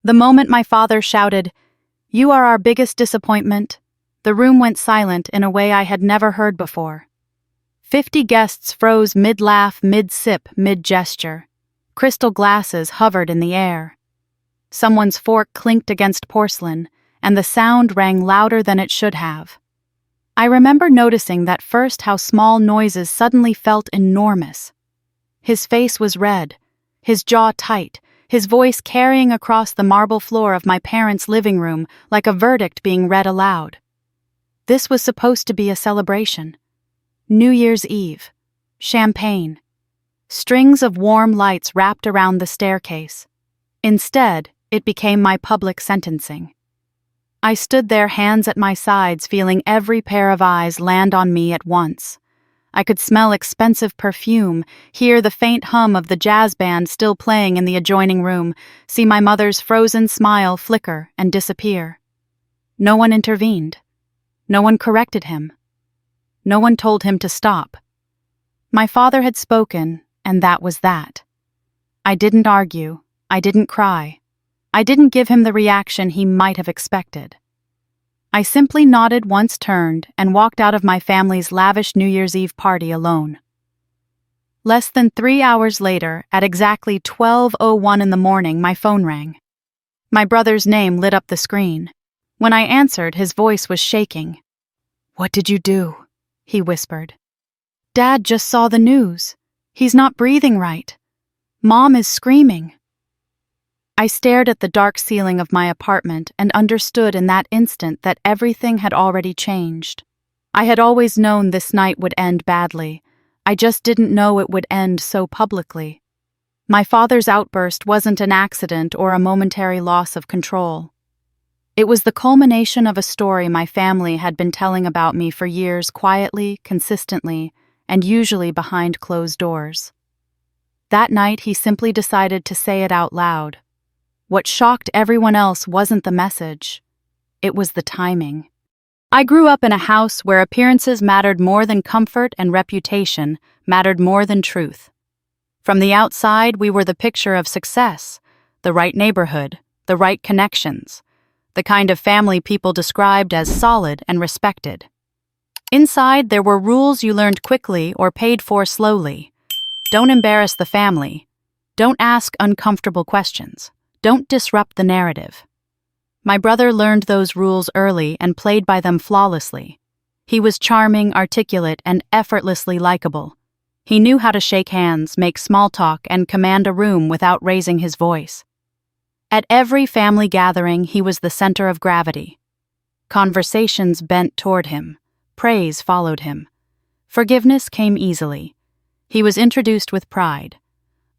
The moment my father shouted, "You are our biggest disappointment," the room went silent in a way I had never heard before. 50 guests froze mid-laugh, mid-sip, mid-gesture. Crystal glasses hovered in the air. Someone's fork clinked against porcelain, and the sound rang louder than it should have. I remember noticing that first how small noises suddenly felt enormous. His face was red, his jaw tight, his voice carrying across the marble floor of my parents' living room like a verdict being read aloud. This was supposed to be a celebration. New Year's Eve. Champagne. Strings of warm lights wrapped around the staircase. Instead, it became my public sentencing. I stood there, hands at my sides, feeling every pair of eyes land on me at once. I could smell expensive perfume, hear the faint hum of the jazz band still playing in the adjoining room, see my mother's frozen smile flicker and disappear. No one intervened. No one corrected him. No one told him to stop. My father had spoken, and that was that. I didn't argue. I didn't cry. I didn't give him the reaction he might have expected. I simply nodded once, turned, and walked out of my family's lavish New Year's Eve party alone. Less than 3 hours later, at exactly 12:01 in the morning, my phone rang. My brother's name lit up the screen. When I answered, his voice was shaking. "What did you do?" he whispered. "Dad just saw the news. He's not breathing right. Mom is screaming." I stared at the dark ceiling of my apartment and understood in that instant that everything had already changed. I had always known this night would end badly. I just didn't know it would end so publicly. My father's outburst wasn't an accident or a momentary loss of control. It was the culmination of a story my family had been telling about me for years, quietly, consistently, and usually behind closed doors. That night, he simply decided to say it out loud. What shocked everyone else wasn't the message. It was the timing. I grew up in a house where appearances mattered more than comfort and reputation mattered more than truth. From the outside, we were the picture of success, the right neighborhood, the right connections, the kind of family people described as solid and respected. Inside, there were rules you learned quickly or paid for slowly. Don't embarrass the family. Don't ask uncomfortable questions. Don't disrupt the narrative. My brother learned those rules early and played by them flawlessly. He was charming, articulate, and effortlessly likable. He knew how to shake hands, make small talk, and command a room without raising his voice. At every family gathering, he was the center of gravity. Conversations bent toward him. Praise followed him. Forgiveness came easily. He was introduced with pride.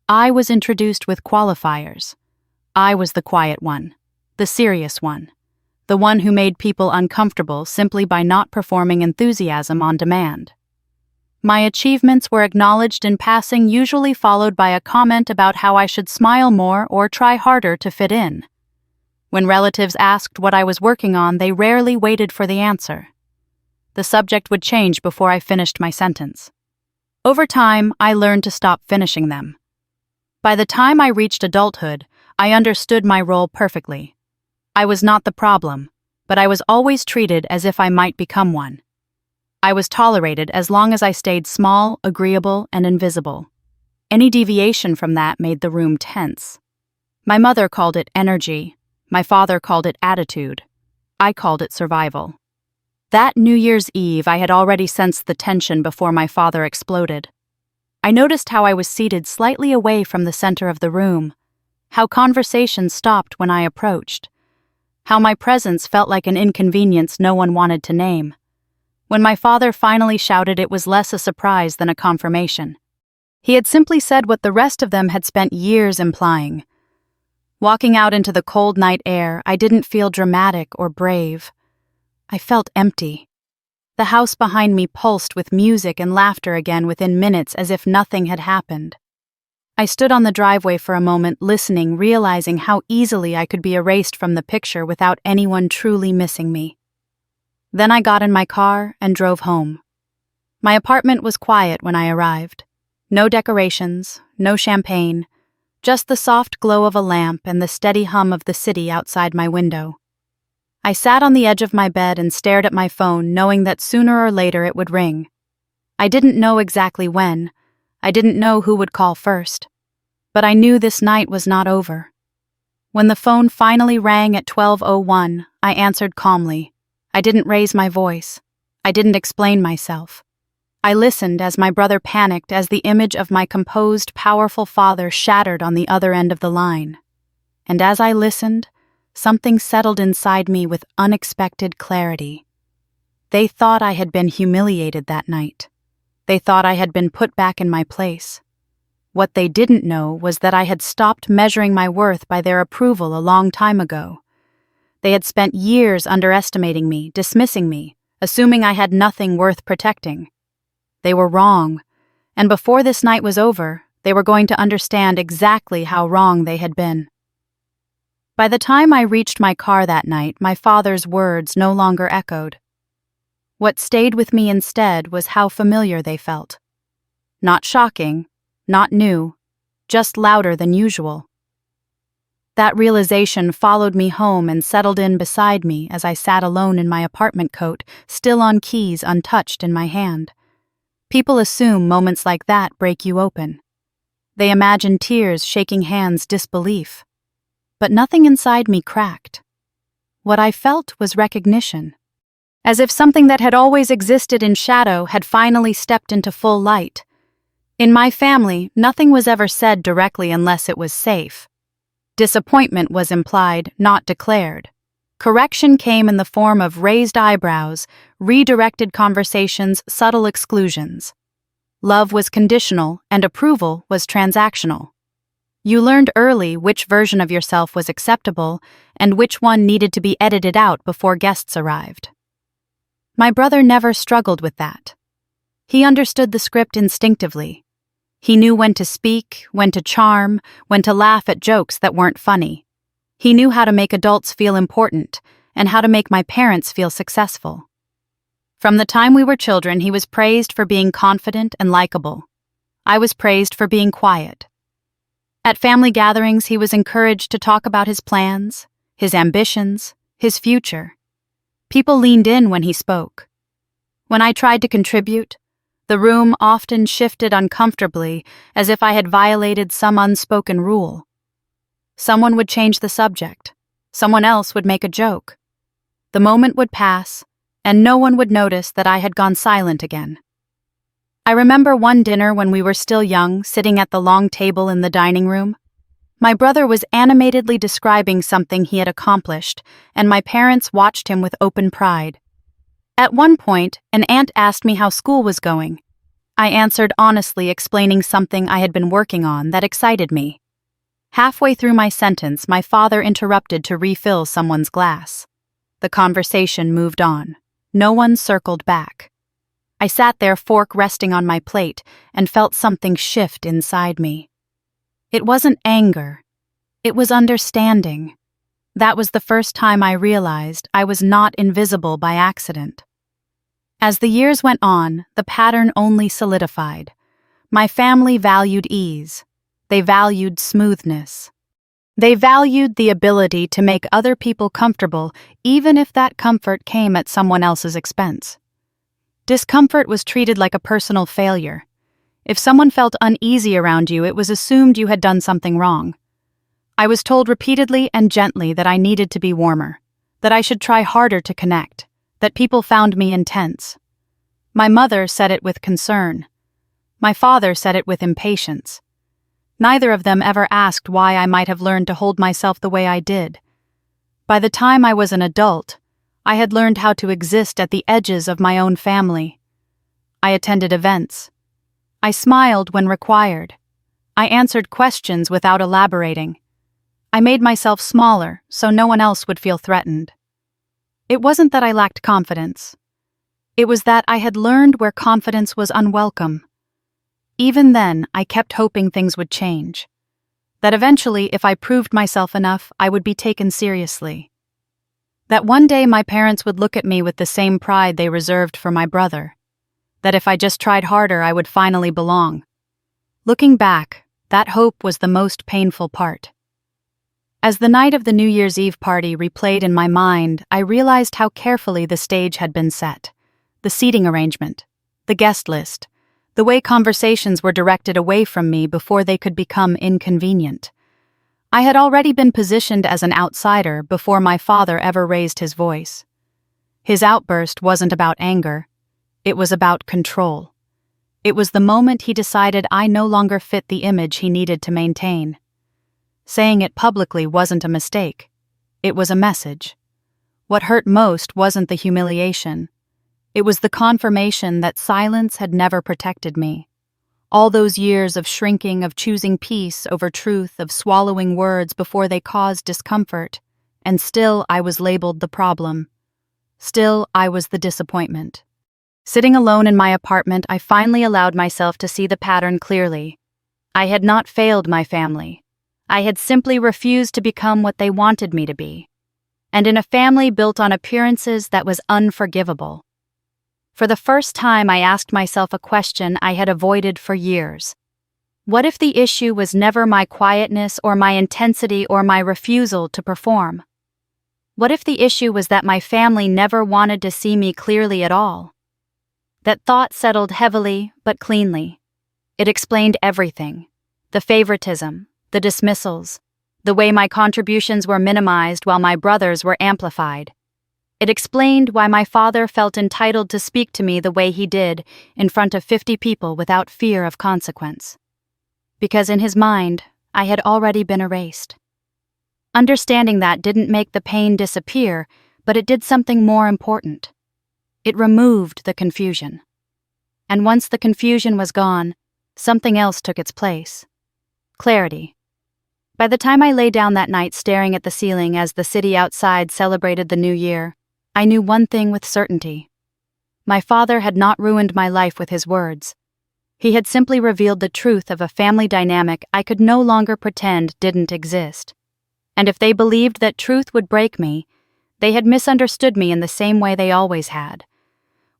I was introduced with qualifiers. I was the quiet one, the serious one, the one who made people uncomfortable simply by not performing enthusiasm on demand. My achievements were acknowledged in passing, usually followed by a comment about how I should smile more or try harder to fit in. When relatives asked what I was working on, they rarely waited for the answer. The subject would change before I finished my sentence. Over time, I learned to stop finishing them. By the time I reached adulthood, I understood my role perfectly. I was not the problem, but I was always treated as if I might become one. I was tolerated as long as I stayed small, agreeable, and invisible. Any deviation from that made the room tense. My mother called it energy. My father called it attitude. I called it survival. That New Year's Eve, I had already sensed the tension before my father exploded. I noticed how I was seated slightly away from the center of the room, how conversation stopped when I approached, how my presence felt like an inconvenience no one wanted to name. When my father finally shouted, it was less a surprise than a confirmation. He had simply said what the rest of them had spent years implying. Walking out into the cold night air, I didn't feel dramatic or brave. I felt empty. The house behind me pulsed with music and laughter again within minutes, as if nothing had happened. I stood on the driveway for a moment, listening, realizing how easily I could be erased from the picture without anyone truly missing me. Then I got in my car and drove home. My apartment was quiet when I arrived. No decorations, no champagne, just the soft glow of a lamp and the steady hum of the city outside my window. I sat on the edge of my bed and stared at my phone, knowing that sooner or later it would ring. I didn't know exactly when. I didn't know who would call first. But I knew this night was not over. When the phone finally rang at 12:01, I answered calmly. I didn't raise my voice. I didn't explain myself. I listened as my brother panicked as the image of my composed, powerful father shattered on the other end of the line. And as I listened, something settled inside me with unexpected clarity. They thought I had been humiliated that night. They thought I had been put back in my place. What they didn't know was that I had stopped measuring my worth by their approval a long time ago. They had spent years underestimating me, dismissing me, assuming I had nothing worth protecting. They were wrong, and before this night was over, they were going to understand exactly how wrong they had been. By the time I reached my car that night, my father's words no longer echoed. What stayed with me instead was how familiar they felt. Not shocking, not new, just louder than usual. That realization followed me home and settled in beside me as I sat alone in my apartment coat, still on keys untouched in my hand. People assume moments like that break you open. They imagine tears, shaking hands, disbelief. But nothing inside me cracked. What I felt was recognition. As if something that had always existed in shadow had finally stepped into full light. In my family, nothing was ever said directly unless it was safe. Disappointment was implied, not declared. Correction came in the form of raised eyebrows, redirected conversations, subtle exclusions. Love was conditional, and approval was transactional. You learned early which version of yourself was acceptable and which one needed to be edited out before guests arrived. My brother never struggled with that. He understood the script instinctively. He knew when to speak, when to charm, when to laugh at jokes that weren't funny. He knew how to make adults feel important and how to make my parents feel successful. From the time we were children, he was praised for being confident and likable. I was praised for being quiet. At family gatherings, he was encouraged to talk about his plans, his ambitions, his future. People leaned in when he spoke. When I tried to contribute, the room often shifted uncomfortably as if I had violated some unspoken rule. Someone would change the subject. Someone else would make a joke. The moment would pass, and no one would notice that I had gone silent again. I remember one dinner when we were still young, sitting at the long table in the dining room. My brother was animatedly describing something he had accomplished, and my parents watched him with open pride. At one point, an aunt asked me how school was going. I answered honestly, explaining something I had been working on that excited me. Halfway through my sentence, my father interrupted to refill someone's glass. The conversation moved on. No one circled back. I sat there, fork resting on my plate, and felt something shift inside me. It wasn't anger. It was understanding. That was the first time I realized I was not invisible by accident. As the years went on, the pattern only solidified. My family valued ease. They valued smoothness. They valued the ability to make other people comfortable, even if that comfort came at someone else's expense. Discomfort was treated like a personal failure. If someone felt uneasy around you, it was assumed you had done something wrong. I was told repeatedly and gently that I needed to be warmer, that I should try harder to connect, that people found me intense. My mother said it with concern. My father said it with impatience. Neither of them ever asked why I might have learned to hold myself the way I did. By the time I was an adult, I had learned how to exist at the edges of my own family. I attended events. I smiled when required. I answered questions without elaborating. I made myself smaller so no one else would feel threatened. It wasn't that I lacked confidence. It was that I had learned where confidence was unwelcome. Even then, I kept hoping things would change. That eventually, if I proved myself enough, I would be taken seriously. That one day my parents would look at me with the same pride they reserved for my brother. That if I just tried harder, I would finally belong. Looking back, That hope was the most painful part. As the night of the New Year's Eve party replayed in my mind, I realized how carefully the stage had been set. The seating arrangement, the guest list, the way conversations were directed away from me before they could become inconvenient. I had already been positioned as an outsider before my father ever raised his voice. His outburst wasn't about anger. It was about control. It was the moment he decided I no longer fit the image he needed to maintain. Saying it publicly wasn't a mistake. It was a message. What hurt most wasn't the humiliation. It was the confirmation that silence had never protected me. All those years of shrinking, of choosing peace over truth, of swallowing words before they caused discomfort, and still I was labeled the problem. Still I was the disappointment. Sitting alone in my apartment, I finally allowed myself to see the pattern clearly. I had not failed my family. I had simply refused to become what they wanted me to be. And in a family built on appearances, that was unforgivable. For the first time, I asked myself a question I had avoided for years. What if the issue was never my quietness or my intensity or my refusal to perform? What if the issue was that my family never wanted to see me clearly at all? That thought settled heavily but cleanly. It explained everything. The favoritism, the dismissals, the way my contributions were minimized while my brothers were amplified. It explained why my father felt entitled to speak to me the way he did in front of 50 people without fear of consequence. Because in his mind, I had already been erased. Understanding that didn't make the pain disappear, but it did something more important. It removed the confusion. And once the confusion was gone, something else took its place. Clarity. By the time I lay down that night staring at the ceiling as the city outside celebrated the new year, I knew one thing with certainty. My father had not ruined my life with his words. He had simply revealed the truth of a family dynamic I could no longer pretend didn't exist. And if they believed that truth would break me, they had misunderstood me in the same way they always had.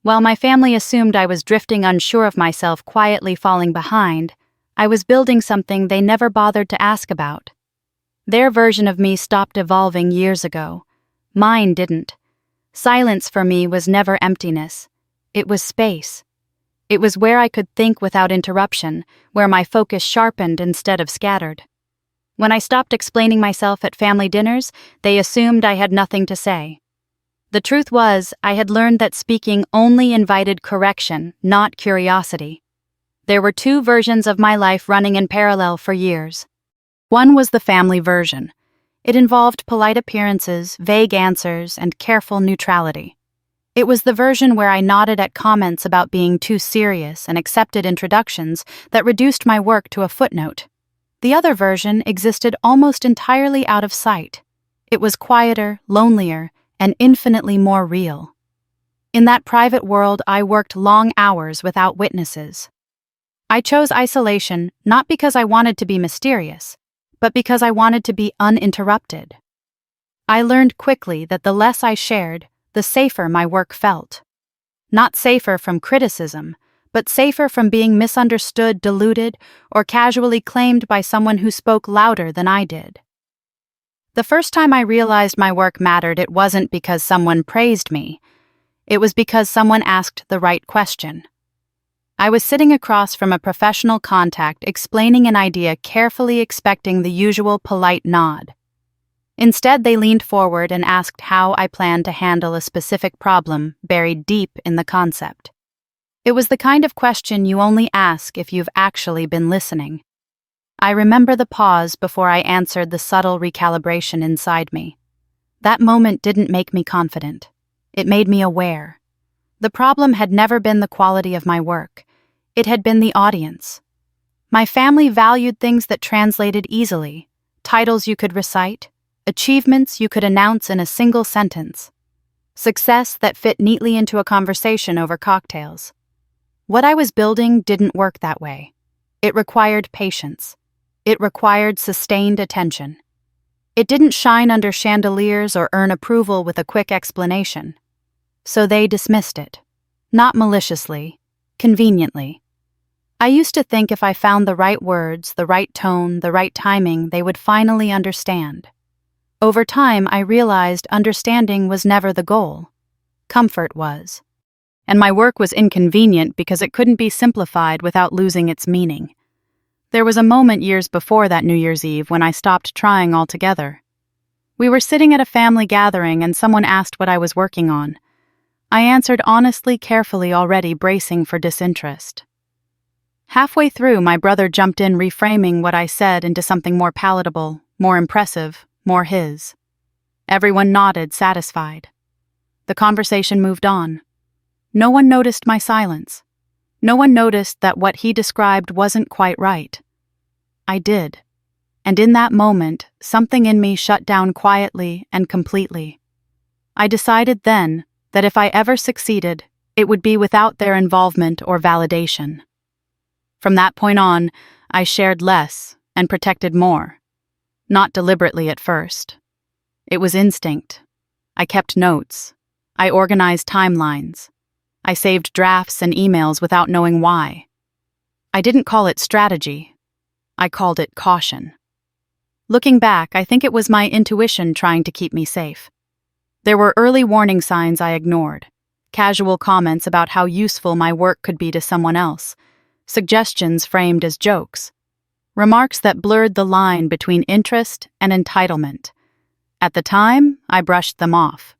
While my family assumed I was drifting unsure of myself, quietly falling behind, I was building something they never bothered to ask about. Their version of me stopped evolving years ago. Mine didn't. Silence for me was never emptiness. It was space. It was where I could think without interruption, where my focus sharpened instead of scattered. When I stopped explaining myself at family dinners, they assumed I had nothing to say. The truth was, I had learned that speaking only invited correction, not curiosity. There were two versions of my life running in parallel for years. One was the family version. It involved polite appearances, vague answers, and careful neutrality. It was the version where I nodded at comments about being too serious and accepted introductions that reduced my work to a footnote. The other version existed almost entirely out of sight. It was quieter, lonelier, and infinitely more real. In that private world, I worked long hours without witnesses. I chose isolation not because I wanted to be mysterious, but because I wanted to be uninterrupted. I learned quickly that the less I shared, the safer my work felt. Not safer from criticism, but safer from being misunderstood, diluted, or casually claimed by someone who spoke louder than I did. The first time I realized my work mattered, it wasn't because someone praised me. It was because someone asked the right question. I was sitting across from a professional contact explaining an idea, carefully expecting the usual polite nod. Instead, they leaned forward and asked how I planned to handle a specific problem buried deep in the concept. It was the kind of question you only ask if you've actually been listening. I remember the pause before I answered, the subtle recalibration inside me. That moment didn't make me confident. It made me aware. The problem had never been the quality of my work. It had been the audience. My family valued things that translated easily, titles you could recite, achievements you could announce in a single sentence, success that fit neatly into a conversation over cocktails. What I was building didn't work that way. It required patience. It required sustained attention. It didn't shine under chandeliers or earn approval with a quick explanation. So they dismissed it. Not maliciously, conveniently. I used to think if I found the right words, the right tone, the right timing, they would finally understand. Over time, I realized understanding was never the goal. Comfort was. And my work was inconvenient because it couldn't be simplified without losing its meaning. There was a moment years before that New Year's Eve when I stopped trying altogether. We were sitting at a family gathering and someone asked what I was working on. I answered honestly, carefully, already bracing for disinterest. Halfway through, my brother jumped in, reframing what I said into something more palatable, more impressive, more his. Everyone nodded, satisfied. The conversation moved on. No one noticed my silence. No one noticed that what he described wasn't quite right. I did. And in that moment, something in me shut down quietly and completely. I decided then that if I ever succeeded, it would be without their involvement or validation. From that point on, I shared less and protected more. Not deliberately at first. It was instinct. I kept notes. I organized timelines. I saved drafts and emails without knowing why. I didn't call it strategy. I called it caution. Looking back, I think it was my intuition trying to keep me safe. There were early warning signs I ignored. Casual comments about how useful my work could be to someone else. Suggestions framed as jokes. Remarks that blurred the line between interest and entitlement. At the time, I brushed them off.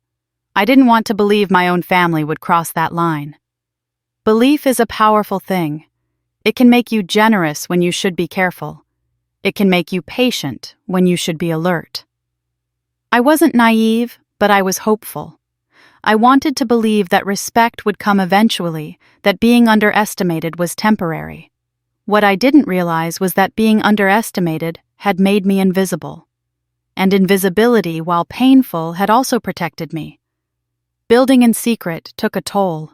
I didn't want to believe my own family would cross that line. Belief is a powerful thing. It can make you generous when you should be careful. It can make you patient when you should be alert. I wasn't naive, but I was hopeful. I wanted to believe that respect would come eventually, that being underestimated was temporary. What I didn't realize was that being underestimated had made me invisible. And invisibility, while painful, had also protected me. Building in secret took a toll.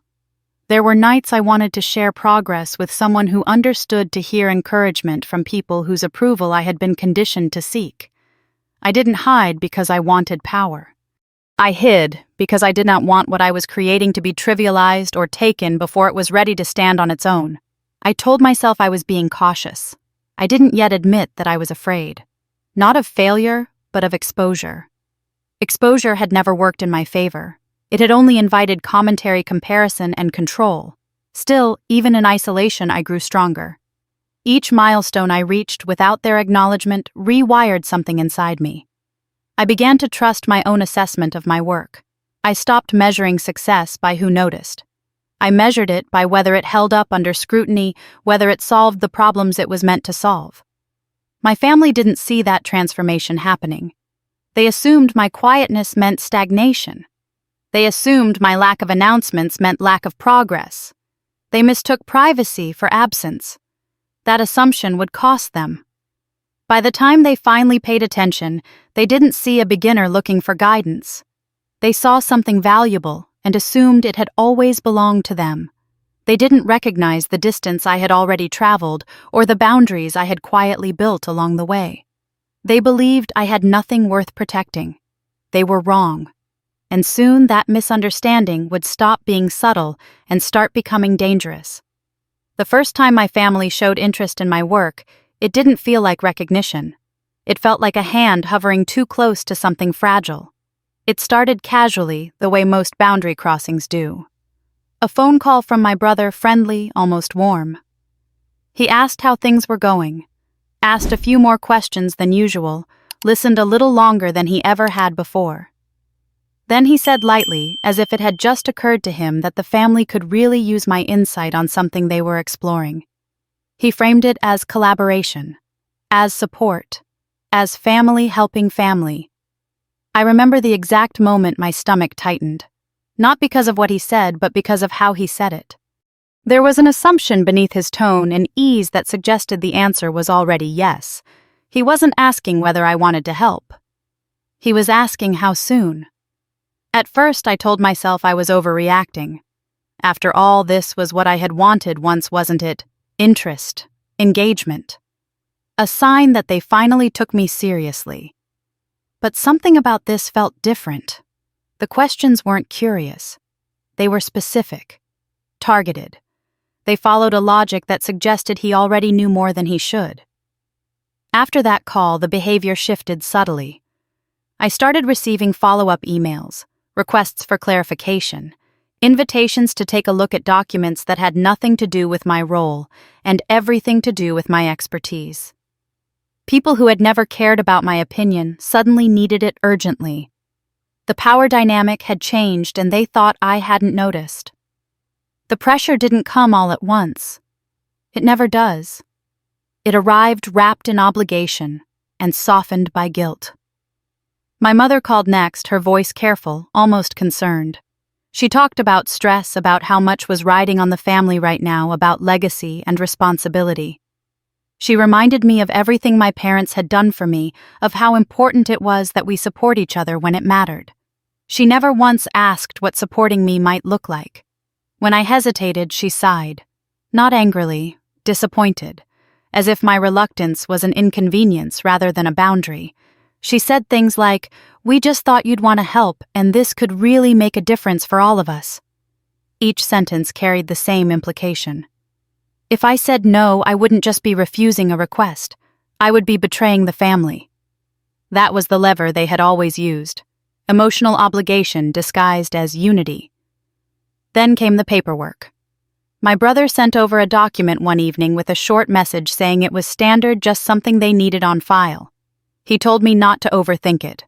There were nights I wanted to share progress with someone who understood, to hear encouragement from people whose approval I had been conditioned to seek. I didn't hide because I wanted power. I hid because I did not want what I was creating to be trivialized or taken before it was ready to stand on its own. I told myself I was being cautious. I didn't yet admit that I was afraid. Not of failure, but of exposure. Exposure had never worked in my favor. It had only invited commentary, comparison, and control. Still, even in isolation, I grew stronger. Each milestone I reached without their acknowledgement rewired something inside me. I began to trust my own assessment of my work. I stopped measuring success by who noticed. I measured it by whether it held up under scrutiny, whether it solved the problems it was meant to solve. My family didn't see that transformation happening. They assumed my quietness meant stagnation. They assumed my lack of announcements meant lack of progress. They mistook privacy for absence. That assumption would cost them. By the time they finally paid attention, they didn't see a beginner looking for guidance. They saw something valuable and assumed it had always belonged to them. They didn't recognize the distance I had already traveled or the boundaries I had quietly built along the way. They believed I had nothing worth protecting. They were wrong. And soon that misunderstanding would stop being subtle and start becoming dangerous. The first time my family showed interest in my work, it didn't feel like recognition. It felt like a hand hovering too close to something fragile. It started casually, the way most boundary crossings do. A phone call from my brother, friendly, almost warm. He asked how things were going, asked a few more questions than usual, listened a little longer than he ever had before. Then he said lightly, as if it had just occurred to him that the family could really use my insight on something they were exploring. He framed it as collaboration, as support, as family helping family. I remember the exact moment my stomach tightened, not because of what he said, but because of how he said it. There was an assumption beneath his tone, an ease that suggested the answer was already yes. He wasn't asking whether I wanted to help. He was asking how soon. At first, I told myself I was overreacting. After all, this was what I had wanted once, wasn't it? Interest, engagement. A sign that they finally took me seriously. But something about this felt different. The questions weren't curious. They were specific, targeted. They followed a logic that suggested he already knew more than he should. After that call, the behavior shifted subtly. I started receiving follow-up emails, requests for clarification, invitations to take a look at documents that had nothing to do with my role and everything to do with my expertise. People who had never cared about my opinion suddenly needed it urgently. The power dynamic had changed and they thought I hadn't noticed. The pressure didn't come all at once. It never does. It arrived wrapped in obligation and softened by guilt. My mother called next, her voice careful, almost concerned. She talked about stress, about how much was riding on the family right now, about legacy and responsibility. She reminded me of everything my parents had done for me, of how important it was that we support each other when it mattered. She never once asked what supporting me might look like. When I hesitated, she sighed. Not angrily, disappointed, as if my reluctance was an inconvenience rather than a boundary. She said things like, "We just thought you'd want to help, and this could really make a difference for all of us." Each sentence carried the same implication. If I said no, I wouldn't just be refusing a request. I would be betraying the family. That was the lever they had always used. Emotional obligation disguised as unity. Then came the paperwork. My brother sent over a document one evening with a short message saying it was standard, just something they needed on file. He told me not to overthink it.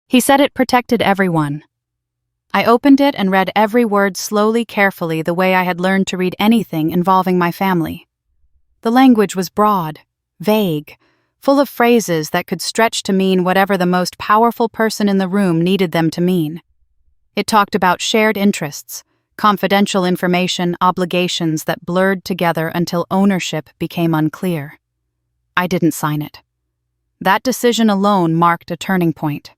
He said it protected everyone. I opened it and read every word slowly, carefully, the way I had learned to read anything involving my family. The language was broad, vague, full of phrases that could stretch to mean whatever the most powerful person in the room needed them to mean. It talked about shared interests, confidential information, obligations that blurred together until ownership became unclear. I didn't sign it. That decision alone marked a turning point.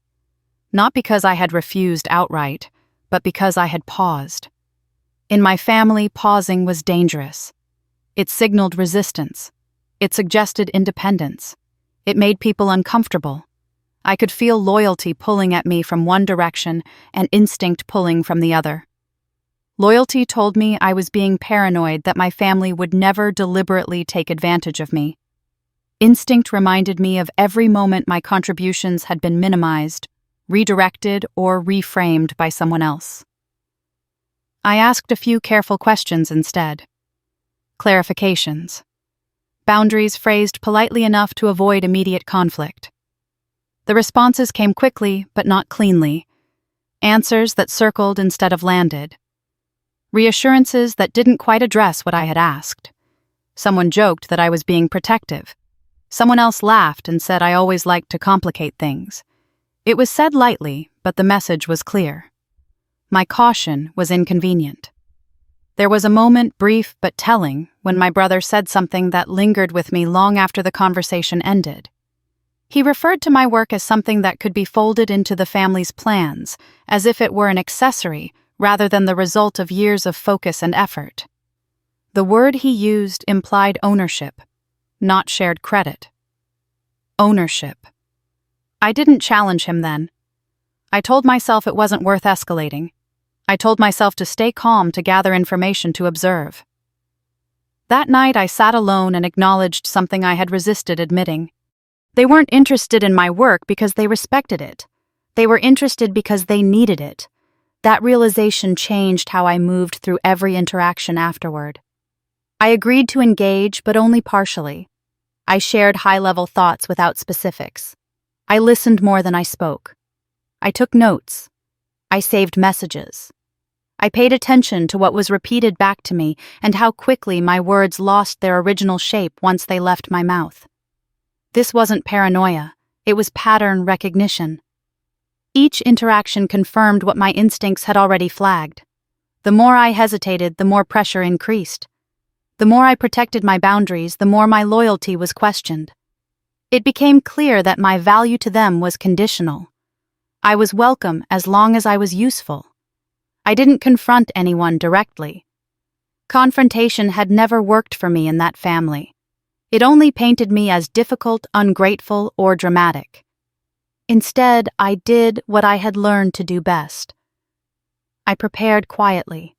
Not because I had refused outright, but because I had paused. In my family, pausing was dangerous. It signaled resistance. It suggested independence. It made people uncomfortable. I could feel loyalty pulling at me from one direction and instinct pulling from the other. Loyalty told me I was being paranoid, that my family would never deliberately take advantage of me. Instinct reminded me of every moment my contributions had been minimized, redirected, or reframed by someone else. I asked a few careful questions instead. Clarifications. Boundaries phrased politely enough to avoid immediate conflict. The responses came quickly, but not cleanly. Answers that circled instead of landed. Reassurances that didn't quite address what I had asked. Someone joked that I was being protective. Someone else laughed and said I always liked to complicate things. It was said lightly, but the message was clear. My caution was inconvenient. There was a moment, brief but telling, when my brother said something that lingered with me long after the conversation ended. He referred to my work as something that could be folded into the family's plans, as if it were an accessory rather than the result of years of focus and effort. The word he used implied ownership, not shared credit. Ownership. I didn't challenge him then. I told myself it wasn't worth escalating. I told myself to stay calm, to gather information, to observe. That night I sat alone and acknowledged something I had resisted admitting. They weren't interested in my work because they respected it. They were interested because they needed it. That realization changed how I moved through every interaction afterward. I agreed to engage, but only partially. I shared high-level thoughts without specifics. I listened more than I spoke. I took notes. I saved messages. I paid attention to what was repeated back to me and how quickly my words lost their original shape once they left my mouth. This wasn't paranoia. It was pattern recognition. Each interaction confirmed what my instincts had already flagged. The more I hesitated, the more pressure increased. The more I protected my boundaries, the more my loyalty was questioned. It became clear that my value to them was conditional. I was welcome as long as I was useful. I didn't confront anyone directly. Confrontation had never worked for me in that family. It only painted me as difficult, ungrateful, or dramatic. Instead, I did what I had learned to do best. I prepared quietly.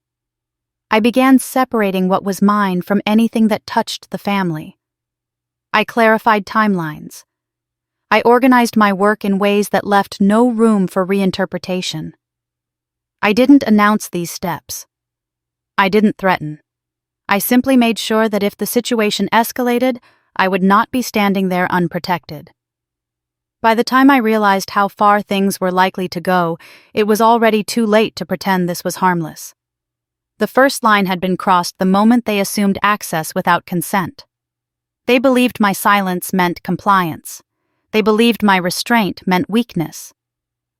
I began separating what was mine from anything that touched the family. I clarified timelines. I organized my work in ways that left no room for reinterpretation. I didn't announce these steps. I didn't threaten. I simply made sure that if the situation escalated, I would not be standing there unprotected. By the time I realized how far things were likely to go, it was already too late to pretend this was harmless. The first line had been crossed the moment they assumed access without consent. They believed my silence meant compliance. They believed my restraint meant weakness.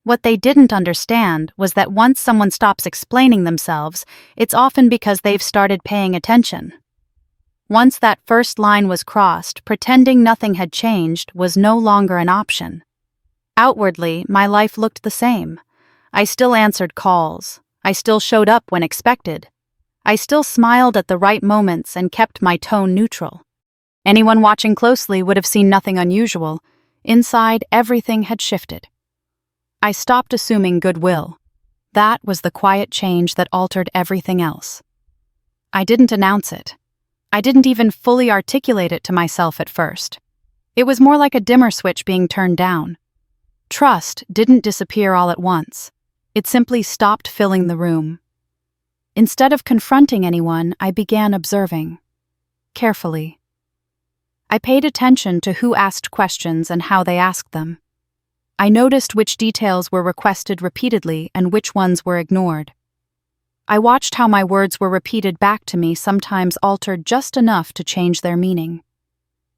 What they didn't understand was that once someone stops explaining themselves, it's often because they've started paying attention. Once that first line was crossed, pretending nothing had changed was no longer an option. Outwardly, my life looked the same. I still answered calls. I still showed up when expected. I still smiled at the right moments and kept my tone neutral. Anyone watching closely would have seen nothing unusual. Inside, everything had shifted. I stopped assuming goodwill. That was the quiet change that altered everything else. I didn't announce it. I didn't even fully articulate it to myself at first. It was more like a dimmer switch being turned down. Trust didn't disappear all at once. It simply stopped filling the room. Instead of confronting anyone, I began observing. Carefully. I paid attention to who asked questions and how they asked them. I noticed which details were requested repeatedly and which ones were ignored. I watched how my words were repeated back to me, sometimes altered just enough to change their meaning.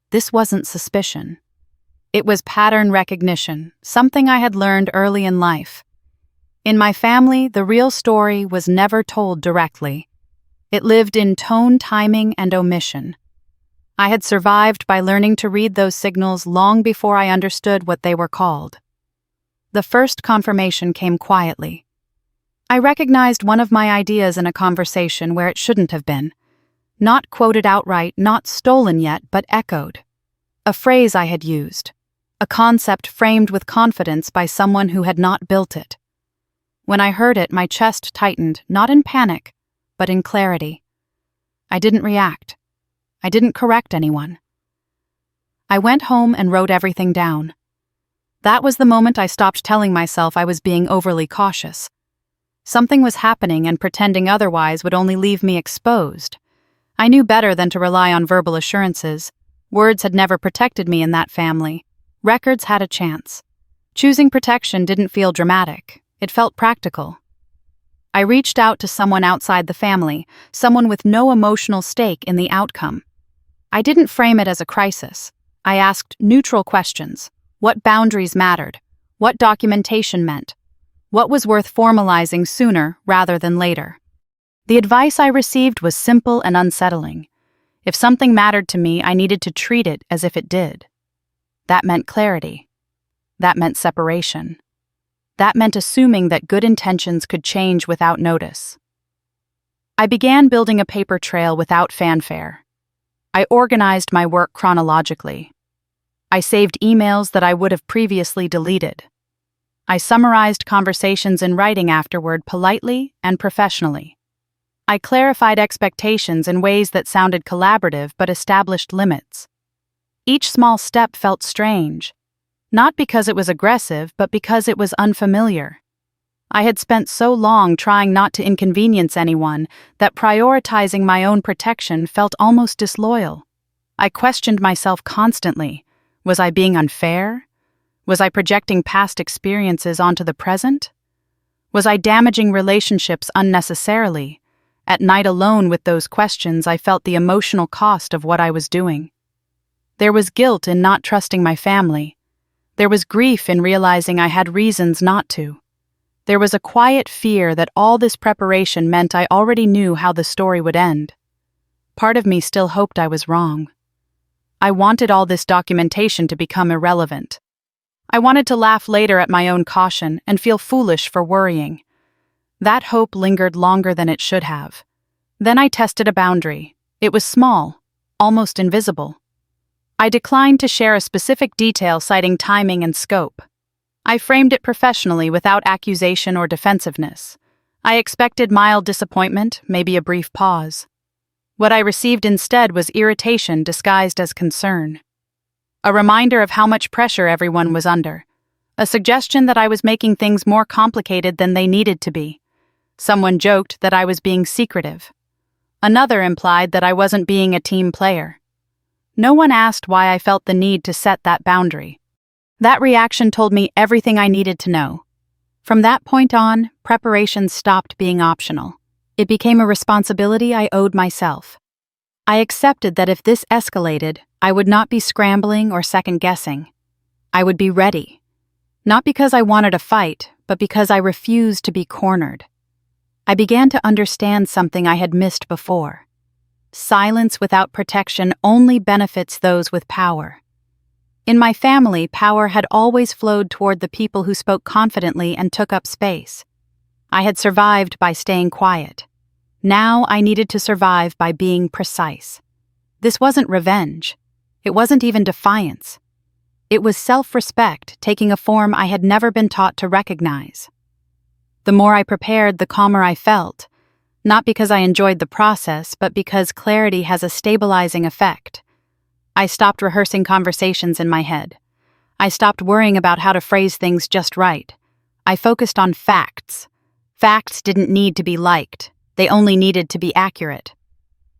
This wasn't suspicion. It was pattern recognition, something I had learned early in life. In my family, the real story was never told directly. It lived in tone, timing, and omission. I had survived by learning to read those signals long before I understood what they were called. The first confirmation came quietly. I recognized one of my ideas in a conversation where it shouldn't have been. Not quoted outright, not stolen yet, but echoed. A phrase I had used. A concept framed with confidence by someone who had not built it. When I heard it, my chest tightened, not in panic, but in clarity. I didn't react. I didn't correct anyone. I went home and wrote everything down. That was the moment I stopped telling myself I was being overly cautious. Something was happening, and pretending otherwise would only leave me exposed. I knew better than to rely on verbal assurances. Words had never protected me in that family. Records had a chance. Choosing protection didn't feel dramatic. It felt practical. I reached out to someone outside the family, someone with no emotional stake in the outcome. I didn't frame it as a crisis. I asked neutral questions. What boundaries mattered? What documentation meant? What was worth formalizing sooner rather than later? The advice I received was simple and unsettling. If something mattered to me, I needed to treat it as if it did. That meant clarity. That meant separation. That meant assuming that good intentions could change without notice. I began building a paper trail without fanfare. I organized my work chronologically. I saved emails that I would have previously deleted. I summarized conversations in writing afterward politely and professionally. I clarified expectations in ways that sounded collaborative but established limits. Each small step felt strange, not because it was aggressive, but because it was unfamiliar. I had spent so long trying not to inconvenience anyone that prioritizing my own protection felt almost disloyal. I questioned myself constantly. Was I being unfair? Was I projecting past experiences onto the present? Was I damaging relationships unnecessarily? At night alone with those questions, I felt the emotional cost of what I was doing. There was guilt in not trusting my family. There was grief in realizing I had reasons not to. There was a quiet fear that all this preparation meant I already knew how the story would end. Part of me still hoped I was wrong. I wanted all this documentation to become irrelevant. I wanted to laugh later at my own caution and feel foolish for worrying. That hope lingered longer than it should have. Then I tested a boundary. It was small, almost invisible. I declined to share a specific detail citing timing and scope. I framed it professionally without accusation or defensiveness. I expected mild disappointment, maybe a brief pause. What I received instead was irritation disguised as concern. A reminder of how much pressure everyone was under. A suggestion that I was making things more complicated than they needed to be. Someone joked that I was being secretive. Another implied that I wasn't being a team player. No one asked why I felt the need to set that boundary. That reaction told me everything I needed to know. From that point on, preparation stopped being optional. It became a responsibility I owed myself. I accepted that if this escalated, I would not be scrambling or second-guessing. I would be ready. Not because I wanted a fight, but because I refused to be cornered. I began to understand something I had missed before. Silence without protection only benefits those with power. In my family, power had always flowed toward the people who spoke confidently and took up space. I had survived by staying quiet. Now I needed to survive by being precise. This wasn't revenge. It wasn't even defiance. It was self-respect taking a form I had never been taught to recognize. The more I prepared, the calmer I felt, not because I enjoyed the process, but because clarity has a stabilizing effect. I stopped rehearsing conversations in my head. I stopped worrying about how to phrase things just right. I focused on facts. Facts didn't need to be liked. They only needed to be accurate.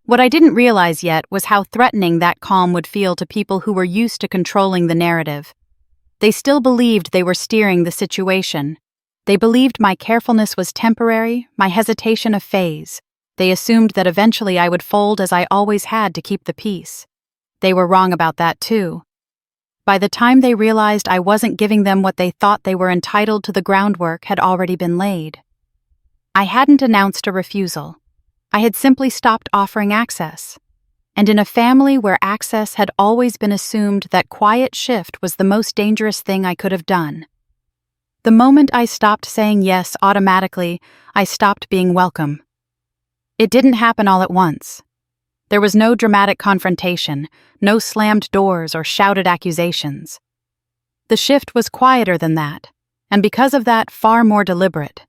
What I didn't realize yet was how threatening that calm would feel to people who were used to controlling the narrative. They still believed they were steering the situation. They believed my carefulness was temporary, my hesitation a phase. They assumed that eventually I would fold as I always had to keep the peace. They were wrong about that too. By the time they realized I wasn't giving them what they thought they were entitled to, the groundwork had already been laid. I hadn't announced a refusal. I had simply stopped offering access. And in a family where access had always been assumed, that quiet shift was the most dangerous thing I could have done. The moment I stopped saying yes automatically, I stopped being welcome. It didn't happen all at once. There was no dramatic confrontation, no slammed doors or shouted accusations. The shift was quieter than that, and because of that, far more deliberate.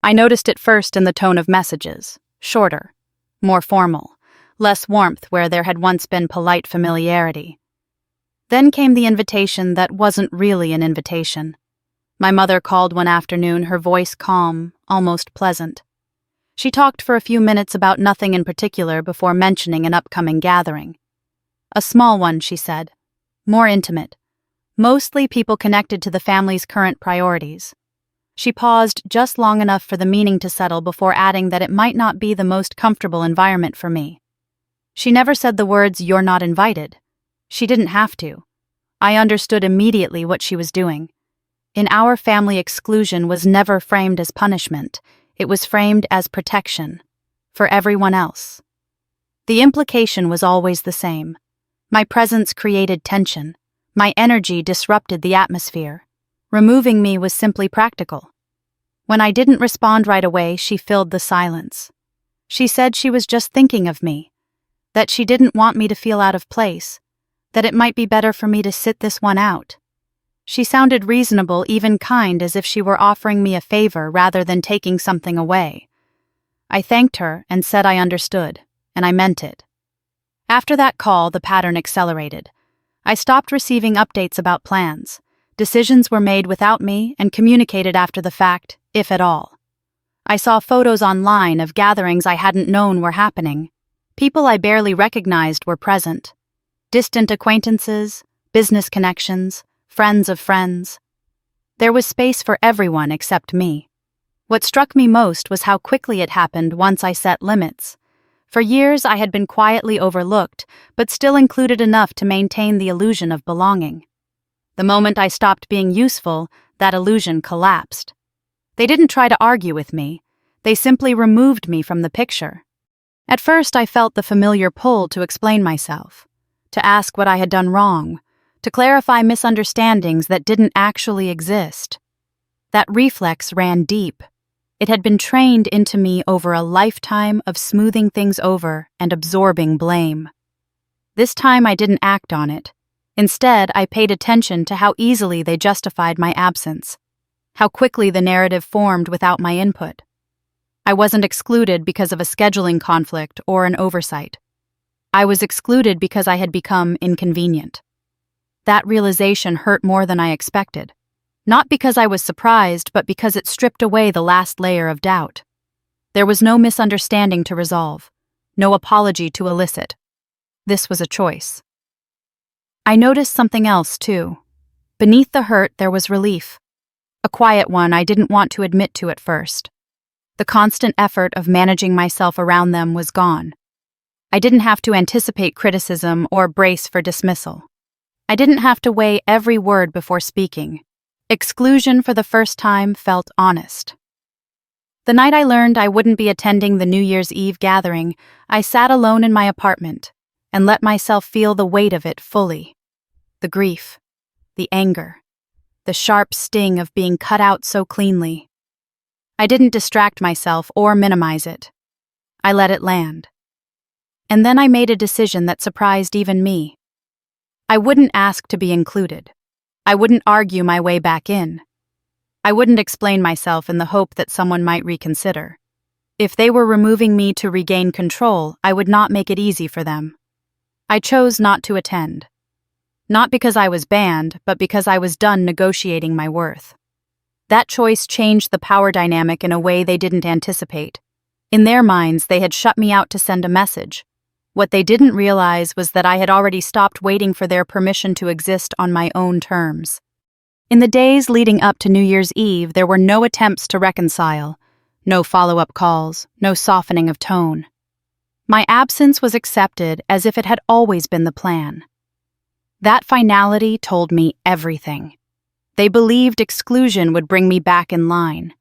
I noticed it first in the tone of messages, shorter, more formal, less warmth where there had once been polite familiarity. Then came the invitation that wasn't really an invitation. My mother called one afternoon, her voice calm, almost pleasant. She talked for a few minutes about nothing in particular before mentioning an upcoming gathering. A small one, she said, more intimate, mostly people connected to the family's current priorities. She paused just long enough for the meaning to settle before adding that it might not be the most comfortable environment for me. She never said the words, "You're not invited." She didn't have to. I understood immediately what she was doing. In our family, exclusion was never framed as punishment. It was framed as protection, for everyone else. The implication was always the same. My presence created tension. My energy disrupted the atmosphere. Removing me was simply practical. When I didn't respond right away, she filled the silence. She said she was just thinking of me, that she didn't want me to feel out of place, that it might be better for me to sit this one out. She sounded reasonable, even kind, as if she were offering me a favor rather than taking something away. I thanked her and said I understood, and I meant it. After that call, the pattern accelerated. I stopped receiving updates about plans. Decisions were made without me and communicated after the fact, if at all. I saw photos online of gatherings I hadn't known were happening. People I barely recognized were present. Distant acquaintances, business connections, friends of friends. There was space for everyone except me. What struck me most was how quickly it happened once I set limits. For years I had been quietly overlooked, but still included enough to maintain the illusion of belonging. The moment I stopped being useful, that illusion collapsed. They didn't try to argue with me. They simply removed me from the picture. At first I felt the familiar pull to explain myself, to ask what I had done wrong, to clarify misunderstandings that didn't actually exist. That reflex ran deep. It had been trained into me over a lifetime of smoothing things over and absorbing blame. This time I didn't act on it. Instead, I paid attention to how easily they justified my absence, how quickly the narrative formed without my input. I wasn't excluded because of a scheduling conflict or an oversight. I was excluded because I had become inconvenient. That realization hurt more than I expected. Not because I was surprised, but because it stripped away the last layer of doubt. There was no misunderstanding to resolve, no apology to elicit. This was a choice. I noticed something else, too. Beneath the hurt, there was relief. A quiet one I didn't want to admit to at first. The constant effort of managing myself around them was gone. I didn't have to anticipate criticism or brace for dismissal. I didn't have to weigh every word before speaking. Exclusion for the first time felt honest. The night I learned I wouldn't be attending the New Year's Eve gathering, I sat alone in my apartment and let myself feel the weight of it fully. The grief, the anger, the sharp sting of being cut out so cleanly. I didn't distract myself or minimize it. I let it land. And then I made a decision that surprised even me. I wouldn't ask to be included. I wouldn't argue my way back in. I wouldn't explain myself in the hope that someone might reconsider. If they were removing me to regain control, I would not make it easy for them. I chose not to attend. Not because I was banned, but because I was done negotiating my worth. That choice changed the power dynamic in a way they didn't anticipate. In their minds, they had shut me out to send a message. What they didn't realize was that I had already stopped waiting for their permission to exist on my own terms. In the days leading up to New Year's Eve, there were no attempts to reconcile, no follow-up calls, no softening of tone. My absence was accepted as if it had always been the plan. That finality told me everything. They believed exclusion would bring me back in line,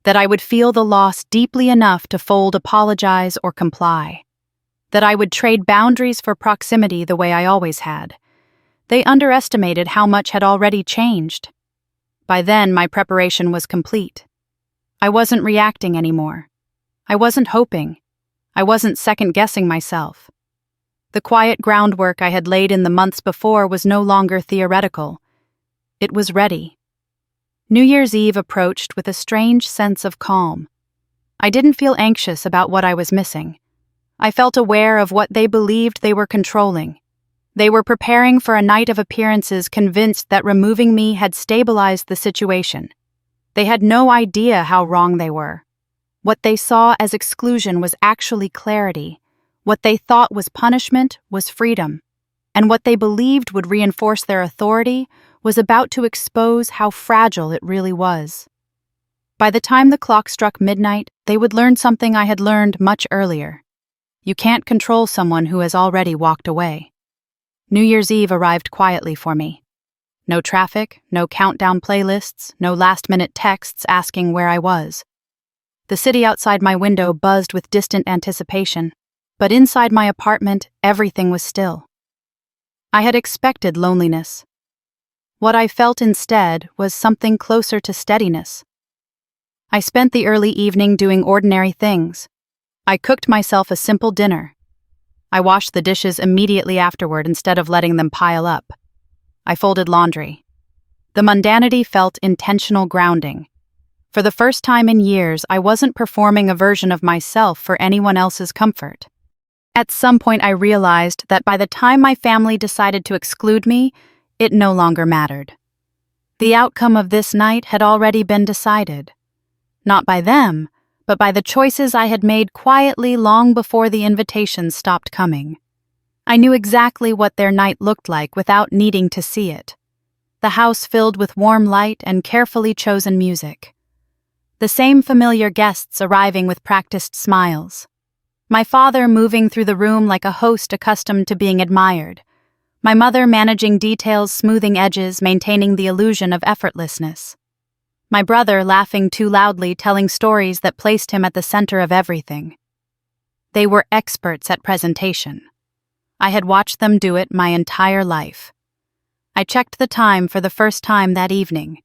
that I would feel the loss deeply enough to fold apologize or comply, that I would trade boundaries for proximity the way I always had. They underestimated how much had already changed. By then, my preparation was complete. I wasn't reacting anymore. I wasn't hoping. I wasn't second-guessing myself. The quiet groundwork I had laid in the months before was no longer theoretical. It was ready. New Year's Eve approached with a strange sense of calm. I didn't feel anxious about what I was missing. I felt aware of what they believed they were controlling. They were preparing for a night of appearances, convinced that removing me had stabilized the situation. They had no idea how wrong they were. What they saw as exclusion was actually clarity. What they thought was punishment was freedom. And what they believed would reinforce their authority was about to expose how fragile it really was. By the time the clock struck midnight, they would learn something I had learned much earlier. You can't control someone who has already walked away. New Year's Eve arrived quietly for me. No traffic, no countdown playlists, no last-minute texts asking where I was. The city outside my window buzzed with distant anticipation, but inside my apartment, everything was still. I had expected loneliness. What I felt instead was something closer to steadiness. I spent the early evening doing ordinary things. I cooked myself a simple dinner. I washed the dishes immediately afterward instead of letting them pile up. I folded laundry. The mundanity felt intentional grounding. For the first time in years, I wasn't performing a version of myself for anyone else's comfort. At some point, I realized that by the time my family decided to exclude me, it no longer mattered. The outcome of this night had already been decided. Not by them, but by the choices I had made quietly long before the invitations stopped coming. I knew exactly what their night looked like without needing to see it. The house filled with warm light and carefully chosen music. The same familiar guests arriving with practiced smiles. My father moving through the room like a host accustomed to being admired. My mother managing details, smoothing edges, maintaining the illusion of effortlessness. My brother laughing too loudly, telling stories that placed him at the center of everything. They were experts at presentation. I had watched them do it my entire life. I checked the time for the first time that evening.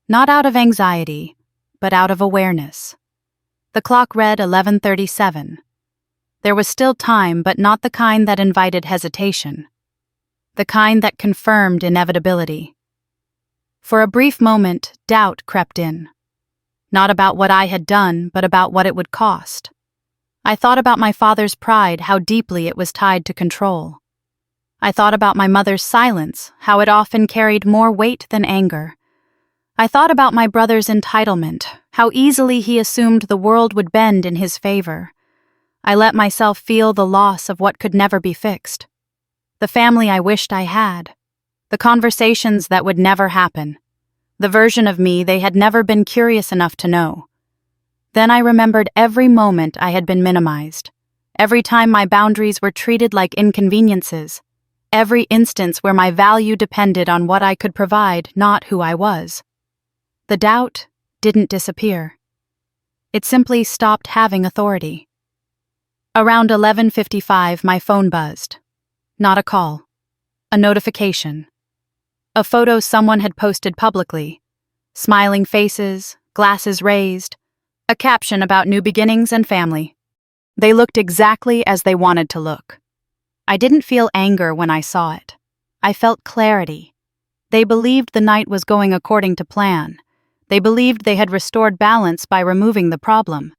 Not out of anxiety, but out of awareness. The clock read 11:37. There was still time, but not the kind that invited hesitation. The kind that confirmed inevitability. For a brief moment, doubt crept in. Not about what I had done, but about what it would cost. I thought about my father's pride, how deeply it was tied to control. I thought about my mother's silence, how it often carried more weight than anger. I thought about my brother's entitlement, how easily he assumed the world would bend in his favor. I let myself feel the loss of what could never be fixed. The family I wished I had. The conversations that would never happen. The version of me they had never been curious enough to know. Then I remembered every moment I had been minimized. Every time my boundaries were treated like inconveniences. Every instance where my value depended on what I could provide, not who I was. The doubt didn't disappear. It simply stopped having authority. Around 11:55, my phone buzzed. Not a call. A notification. A photo someone had posted publicly. Smiling faces, glasses raised, a caption about new beginnings and family. They looked exactly as they wanted to look. I didn't feel anger when I saw it. I felt clarity. They believed the night was going according to plan. They believed they had restored balance by removing the problem.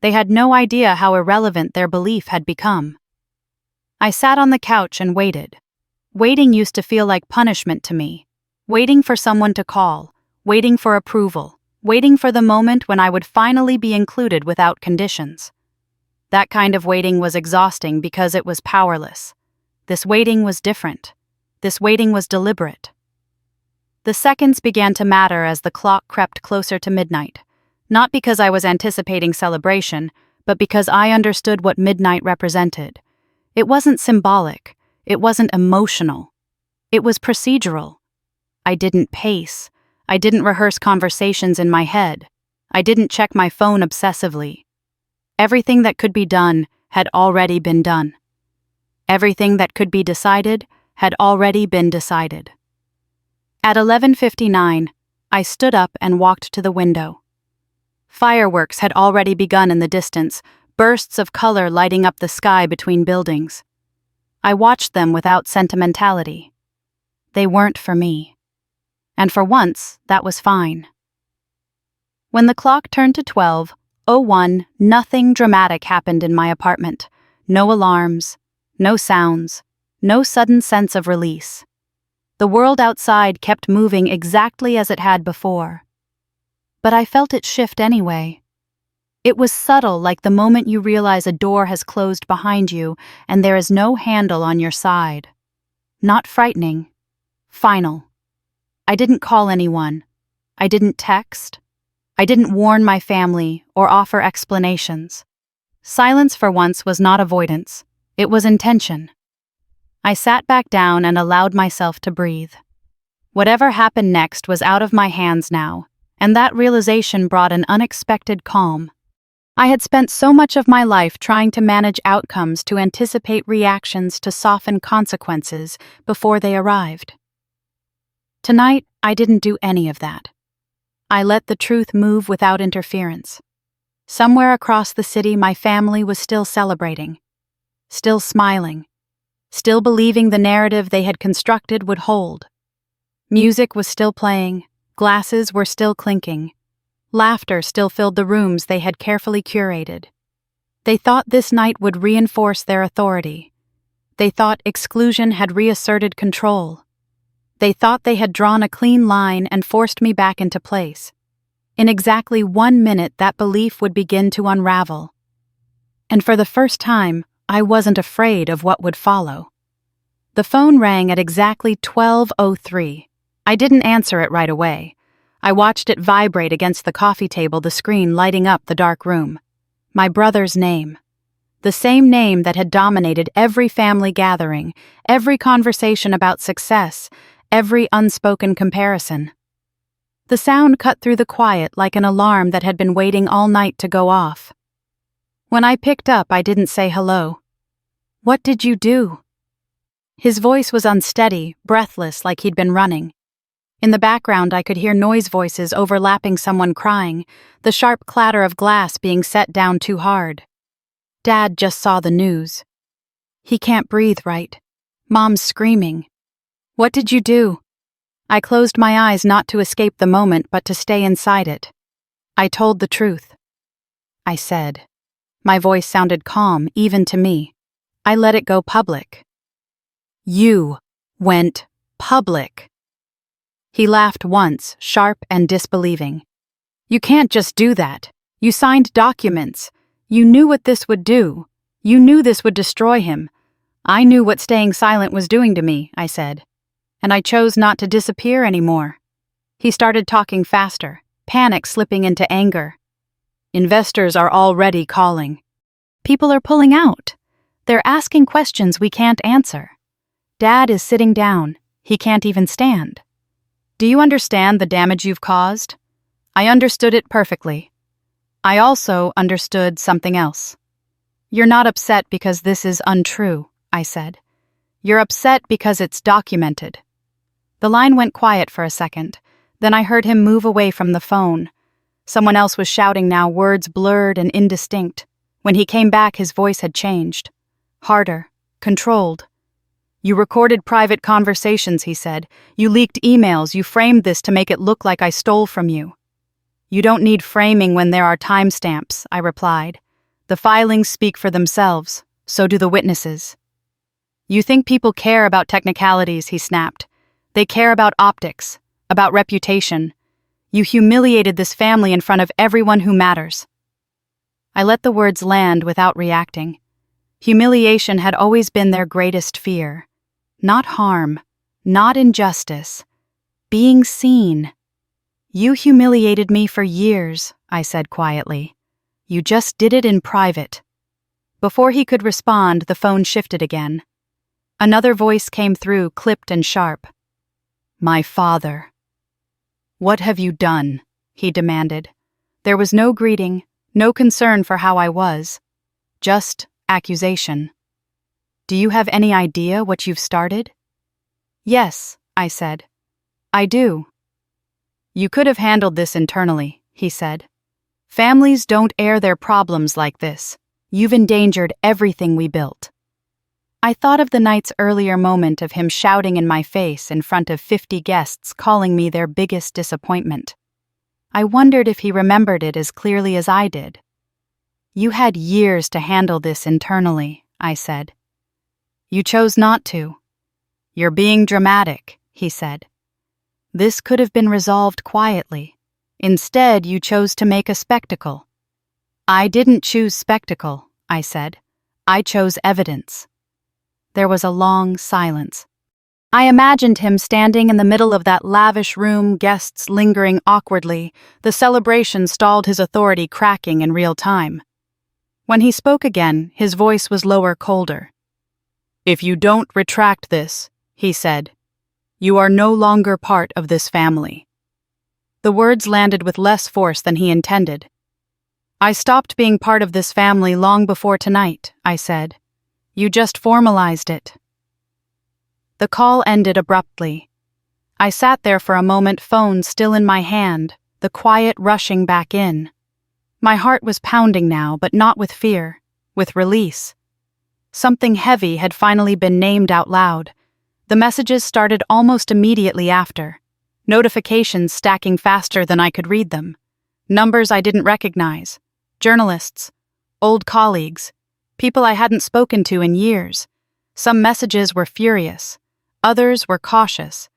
They had no idea how irrelevant their belief had become. I sat on the couch and waited. Waiting used to feel like punishment to me. Waiting for someone to call, waiting for approval, waiting for the moment when I would finally be included without conditions. That kind of waiting was exhausting because it was powerless. This waiting was different. This waiting was deliberate. The seconds began to matter as the clock crept closer to midnight, not because I was anticipating celebration, but because I understood what midnight represented. It wasn't symbolic. It wasn't emotional. It was procedural. I didn't pace. I didn't rehearse conversations in my head. I didn't check my phone obsessively. Everything that could be done had already been done. Everything that could be decided had already been decided. At 11:59, I stood up and walked to the window. Fireworks had already begun in the distance, bursts of color lighting up the sky between buildings. I watched them without sentimentality. They weren't for me. And for once, that was fine. When the clock turned to 12:01, nothing dramatic happened in my apartment. No alarms, no sounds, no sudden sense of release. The world outside kept moving exactly as it had before. But I felt it shift anyway. It was subtle, like the moment you realize a door has closed behind you and there is no handle on your side. Not frightening. Final. I didn't call anyone. I didn't text. I didn't warn my family or offer explanations. Silence for once was not avoidance. It was intention. I sat back down and allowed myself to breathe. Whatever happened next was out of my hands now, and that realization brought an unexpected calm. I had spent so much of my life trying to manage outcomes, to anticipate reactions, to soften consequences before they arrived. Tonight, I didn't do any of that. I let the truth move without interference. Somewhere across the city, my family was still celebrating, still smiling, still believing the narrative they had constructed would hold. Music was still playing, glasses were still clinking. Laughter still filled the rooms they had carefully curated. They thought this night would reinforce their authority. They thought exclusion had reasserted control. They thought they had drawn a clean line and forced me back into place. In exactly 1 minute, that belief would begin to unravel. And for the first time, I wasn't afraid of what would follow. The phone rang at exactly 12:03. I didn't answer it right away. I watched it vibrate against the coffee table, the screen lighting up the dark room. My brother's name. The same name that had dominated every family gathering, every conversation about success, every unspoken comparison. The sound cut through the quiet like an alarm that had been waiting all night to go off. When I picked up, I didn't say hello. "What did you do?" His voice was unsteady, breathless, like he'd been running. In the background, I could hear noise voices overlapping, someone crying, the sharp clatter of glass being set down too hard. Dad just saw the news. He can't breathe right. Mom's screaming. "What did you do?" I closed my eyes, not to escape the moment, but to stay inside it. I told the truth. I said. My voice sounded calm, even to me. I let it go public. You went public. He laughed once, sharp and disbelieving. You can't just do that. You signed documents. You knew what this would do. You knew this would destroy him. I knew what staying silent was doing to me, I said. And I chose not to disappear anymore. He started talking faster, panic slipping into anger. Investors are already calling. People are pulling out. They're asking questions we can't answer. Dad is sitting down. He can't even stand. Do you understand the damage you've caused? I understood it perfectly. I also understood something else. You're not upset because this is untrue, I said. You're upset because it's documented. The line went quiet for a second. Then I heard him move away from the phone. Someone else was shouting now, words blurred and indistinct. When he came back, his voice had changed. Harder, controlled. You recorded private conversations, he said. You leaked emails. You framed this to make it look like I stole from you. You don't need framing when there are timestamps, I replied. The filings speak for themselves. So do the witnesses. You think people care about technicalities, he snapped. They care about optics, about reputation. You humiliated this family in front of everyone who matters. I let the words land without reacting. Humiliation had always been their greatest fear. Not harm, not injustice. Being seen. You humiliated me for years, I said quietly. You just did it in private. Before he could respond, the phone shifted again. Another voice came through, clipped and sharp. My father. What have you done? He demanded. There was no greeting, no concern for how I was. Just accusation. Do you have any idea what you've started? Yes, I said. I do. You could have handled this internally, he said. Families don't air their problems like this. You've endangered everything we built. I thought of the night's earlier moment of him shouting in my face in front of 50 guests calling me their biggest disappointment. I wondered if he remembered it as clearly as I did. You had years to handle this internally, I said. You chose not to. You're being dramatic, he said. This could have been resolved quietly. Instead, you chose to make a spectacle. I didn't choose spectacle, I said. I chose evidence. There was a long silence. I imagined him standing in the middle of that lavish room, guests lingering awkwardly. The celebration stalled, his authority cracking in real time. When he spoke again, his voice was lower, colder. If you don't retract this, he said, you are no longer part of this family. The words landed with less force than he intended. I stopped being part of this family long before tonight, I said. You just formalized it. The call ended abruptly. I sat there for a moment, phone still in my hand, the quiet rushing back in. My heart was pounding now, but not with fear, with release. Something heavy had finally been named out loud. The messages started almost immediately after, notifications stacking faster than I could read them. Numbers I didn't recognize, journalists, old colleagues, people I hadn't spoken to in years. Some messages were furious, others were cautious,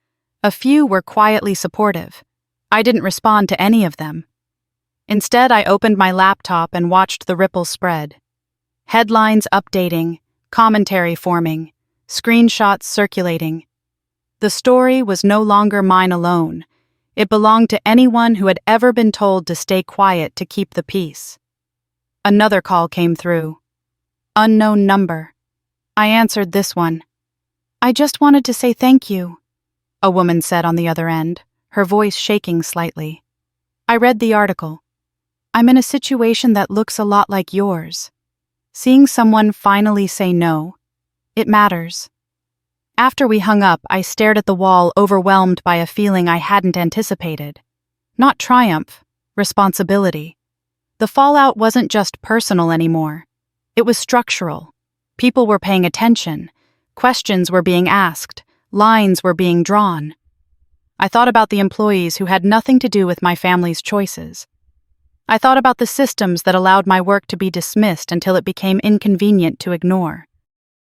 a few were quietly supportive. I didn't respond to any of them. Instead, I opened my laptop and watched the ripples spread. Headlines updating, commentary forming, screenshots circulating. The story was no longer mine alone. It belonged to anyone who had ever been told to stay quiet to keep the peace. Another call came through. Unknown number. I answered this one. I just wanted to say thank you, a woman said on the other end, her voice shaking slightly. I read the article. I'm in a situation that looks a lot like yours. Seeing someone finally say no, it matters. After we hung up, I stared at the wall, overwhelmed by a feeling I hadn't anticipated. Not triumph, responsibility. The fallout wasn't just personal anymore. It was structural. People were paying attention. Questions were being asked. Lines were being drawn. I thought about the employees who had nothing to do with my family's choices. I thought about the systems that allowed my work to be dismissed until it became inconvenient to ignore.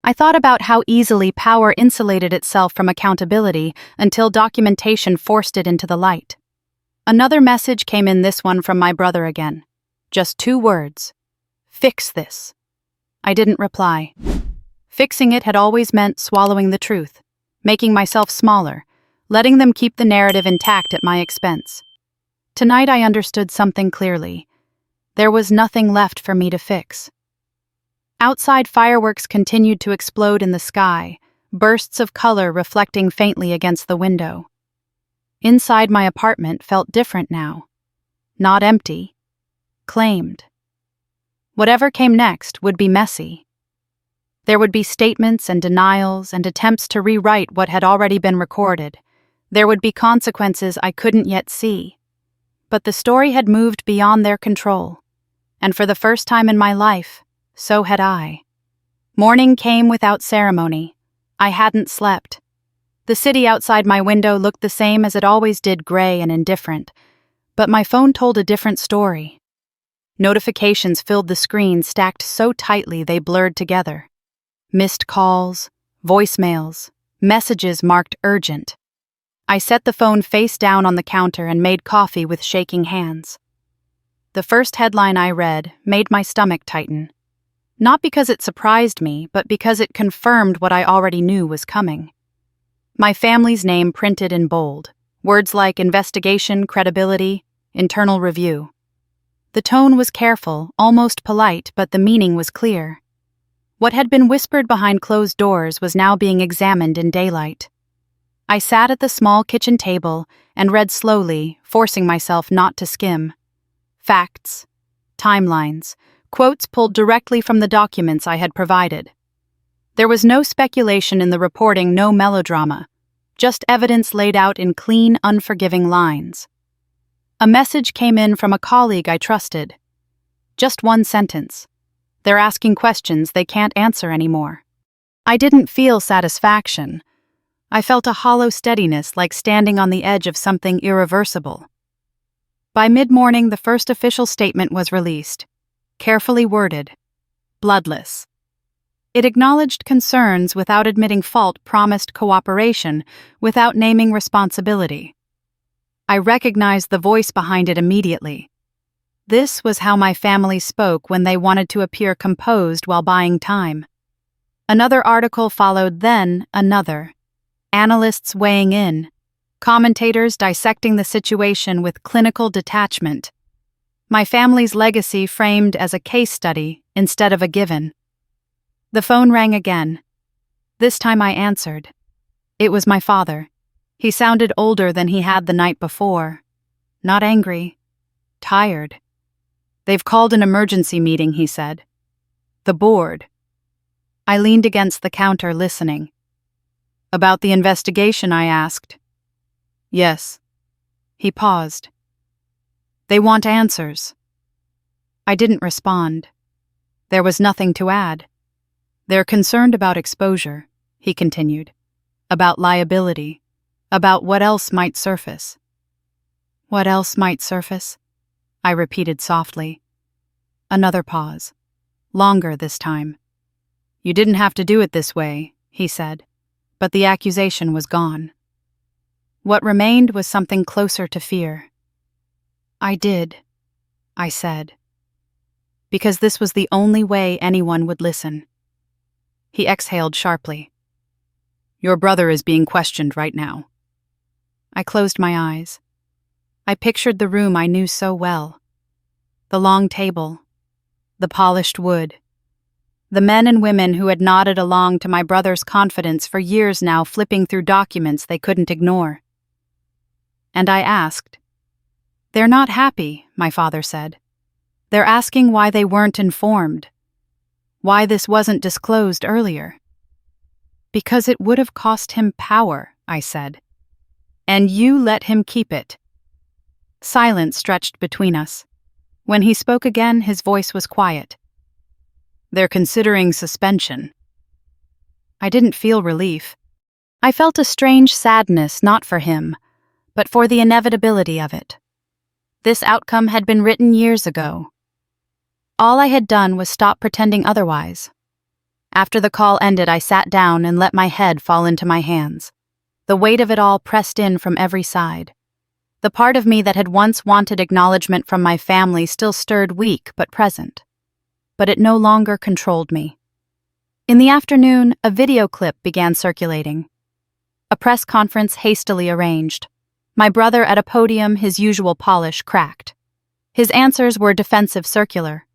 I thought about how easily power insulated itself from accountability until documentation forced it into the light. Another message came in, this one from my brother again. Just 2 words. Fix this. I didn't reply. Fixing it had always meant swallowing the truth, making myself smaller, letting them keep the narrative intact at my expense. Tonight I understood something clearly. There was nothing left for me to fix. Outside, fireworks continued to explode in the sky, bursts of color reflecting faintly against the window. Inside, my apartment felt different now. Not empty. Claimed. Whatever came next would be messy. There would be statements and denials and attempts to rewrite what had already been recorded. There would be consequences I couldn't yet see. But the story had moved beyond their control. And for the first time in my life, so had I. Morning came without ceremony. I hadn't slept. The city outside my window looked the same as it always did, gray and indifferent. But my phone told a different story. Notifications filled the screen, stacked so tightly they blurred together. Missed calls, voicemails, messages marked urgent. I set the phone face down on the counter and made coffee with shaking hands. The first headline I read made my stomach tighten. Not because it surprised me, but because it confirmed what I already knew was coming. My family's name printed in bold, words like investigation, credibility, internal review. The tone was careful, almost polite, but the meaning was clear. What had been whispered behind closed doors was now being examined in daylight. I sat at the small kitchen table and read slowly, forcing myself not to skim. Facts, timelines, quotes pulled directly from the documents I had provided. There was no speculation in the reporting, no melodrama, just evidence laid out in clean, unforgiving lines. A message came in from a colleague I trusted. Just one sentence. They're asking questions they can't answer anymore. I didn't feel satisfaction. I felt a hollow steadiness, like standing on the edge of something irreversible. By mid-morning, the first official statement was released. Carefully worded. Bloodless. It acknowledged concerns without admitting fault, promised cooperation without naming responsibility. I recognized the voice behind it immediately. This was how my family spoke when they wanted to appear composed while buying time. Another article followed, then another. Analysts weighing in. Commentators dissecting the situation with clinical detachment. My family's legacy framed as a case study instead of a given. The phone rang again. This time I answered. It was my father. He sounded older than he had the night before. Not angry. Tired. They've called an emergency meeting, he said. The board. I leaned against the counter, listening. About the investigation, I asked. Yes. He paused. They want answers. I didn't respond. There was nothing to add. They're concerned about exposure, he continued. About liability. About what else might surface. What else might surface? I repeated softly. Another pause. Longer this time. You didn't have to do it this way, he said, but the accusation was gone. What remained was something closer to fear. I did, I said, because this was the only way anyone would listen. He exhaled sharply. Your brother is being questioned right now. I closed my eyes. I pictured the room I knew so well. The long table. The polished wood. The men and women who had nodded along to my brother's confidence for years now, flipping through documents they couldn't ignore. And I asked. They're not happy, my father said. They're asking why they weren't informed. Why this wasn't disclosed earlier. Because it would have cost him power, I said. And you let him keep it. Silence stretched between us. When he spoke again, his voice was quiet. They're considering suspension. I didn't feel relief. I felt a strange sadness, not for him, but for the inevitability of it. This outcome had been written years ago. All I had done was stop pretending otherwise. After the call ended, I sat down and let my head fall into my hands. The weight of it all pressed in from every side. The part of me that had once wanted acknowledgement from my family still stirred, weak but present. But it no longer controlled me. In the afternoon, a video clip began circulating. A press conference hastily arranged. My brother at a podium, his usual polish cracked. His answers were defensive, circular.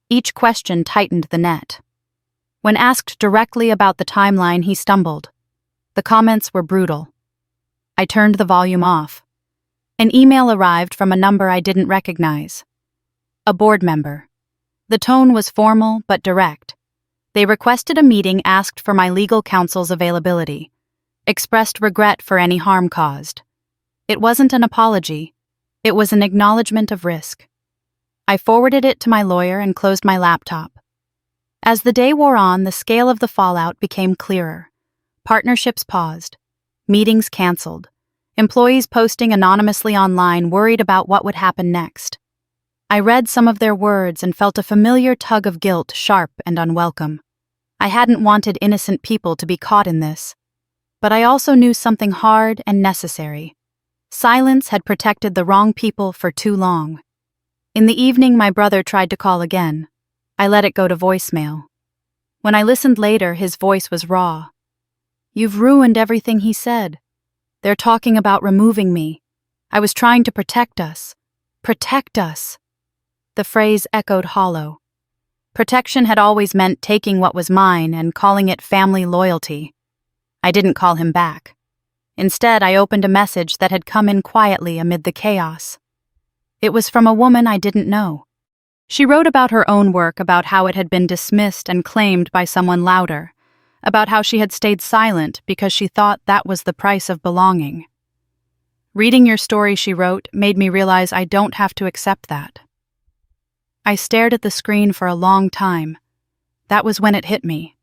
Each question tightened the net. When asked directly about the timeline, he stumbled. The comments were brutal. I turned the volume off. An email arrived from a number I didn't recognize. A board member. The tone was formal but direct. They requested a meeting, asked for my legal counsel's availability, expressed regret for any harm caused. It wasn't an apology. It was an acknowledgement of risk. I forwarded it to my lawyer and closed my laptop. As the day wore on, the scale of the fallout became clearer. Partnerships paused. Meetings canceled. Employees posting anonymously online, worried about what would happen next. I read some of their words and felt a familiar tug of guilt, sharp and unwelcome. I hadn't wanted innocent people to be caught in this. But I also knew something hard and necessary. Silence had protected the wrong people for too long. In the evening, my brother tried to call again. I let it go to voicemail. When I listened later, his voice was raw. "You've ruined everything," he said. "They're talking about removing me. I was trying to protect us. Protect us." The phrase echoed hollow. Protection had always meant taking what was mine and calling it family loyalty. I didn't call him back. Instead, I opened a message that had come in quietly amid the chaos. It was from a woman I didn't know. She wrote about her own work, about how it had been dismissed and claimed by someone louder, about how she had stayed silent because she thought that was the price of belonging. "Reading your story," she wrote, "made me realize I don't have to accept that." I stared at the screen for a long time. That was when it hit me.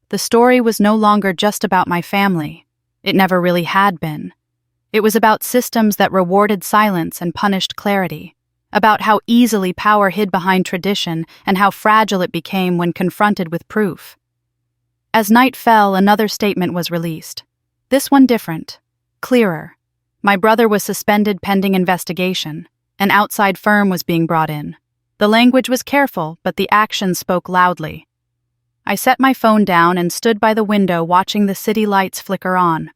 The story was no longer just about my family. It never really had been. It was about systems that rewarded silence and punished clarity, about how easily power hid behind tradition and how fragile it became when confronted with proof. As night fell, another statement was released. This one different, clearer. My brother was suspended pending investigation. An outside firm was being brought in. The language was careful, but the action spoke loudly. I set my phone down and stood by the window watching the city lights flicker on.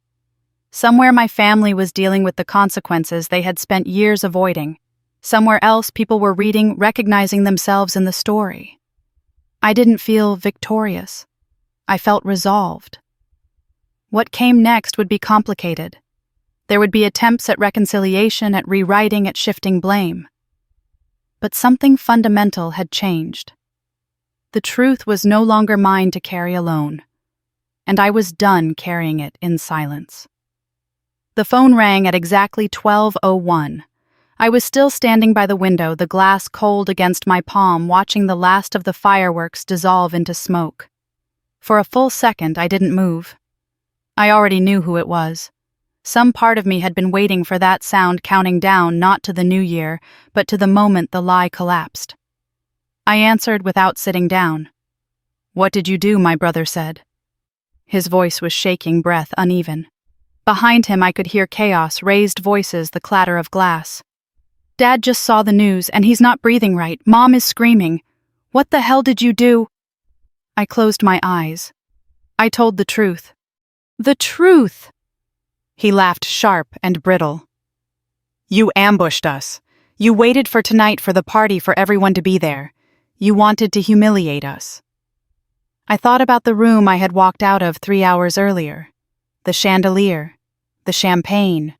Somewhere my family was dealing with the consequences they had spent years avoiding. Somewhere else people were reading, recognizing themselves in the story. I didn't feel victorious. I felt resolved. What came next would be complicated. There would be attempts at reconciliation, at rewriting, at shifting blame. But something fundamental had changed. The truth was no longer mine to carry alone, and I was done carrying it in silence. The phone rang at exactly 12:01. I was still standing by the window, the glass cold against my palm, watching the last of the fireworks dissolve into smoke. For a full second, I didn't move. I already knew who it was. Some part of me had been waiting for that sound, counting down not to the new year, but to the moment the lie collapsed. I answered without sitting down. "What did you do?" my brother said. His voice was shaking, breath uneven. Behind him I could hear chaos, raised voices, the clatter of glass. "Dad just saw the news, and he's not breathing right. Mom is screaming. What the hell did you do?" I closed my eyes. I told the truth. The truth! He laughed, sharp and brittle. "You ambushed us. You waited for tonight, for the party, for everyone to be there. You wanted to humiliate us." I thought about the room I had walked out of 3 hours earlier. The chandelier. The champagne.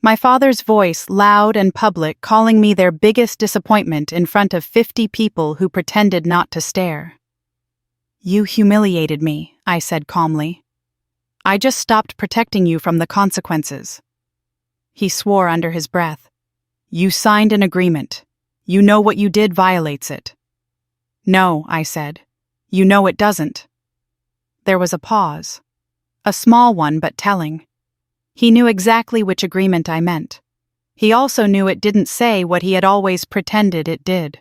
My father's voice, loud and public, calling me their biggest disappointment in front of 50 people who pretended not to stare. "You humiliated me," I said calmly. "I just stopped protecting you from the consequences." He swore under his breath. "You signed an agreement. You know what you did violates it." "No," I said. "You know it doesn't." There was a pause. A small one, but telling. He knew exactly which agreement I meant. He also knew it didn't say what he had always pretended it did.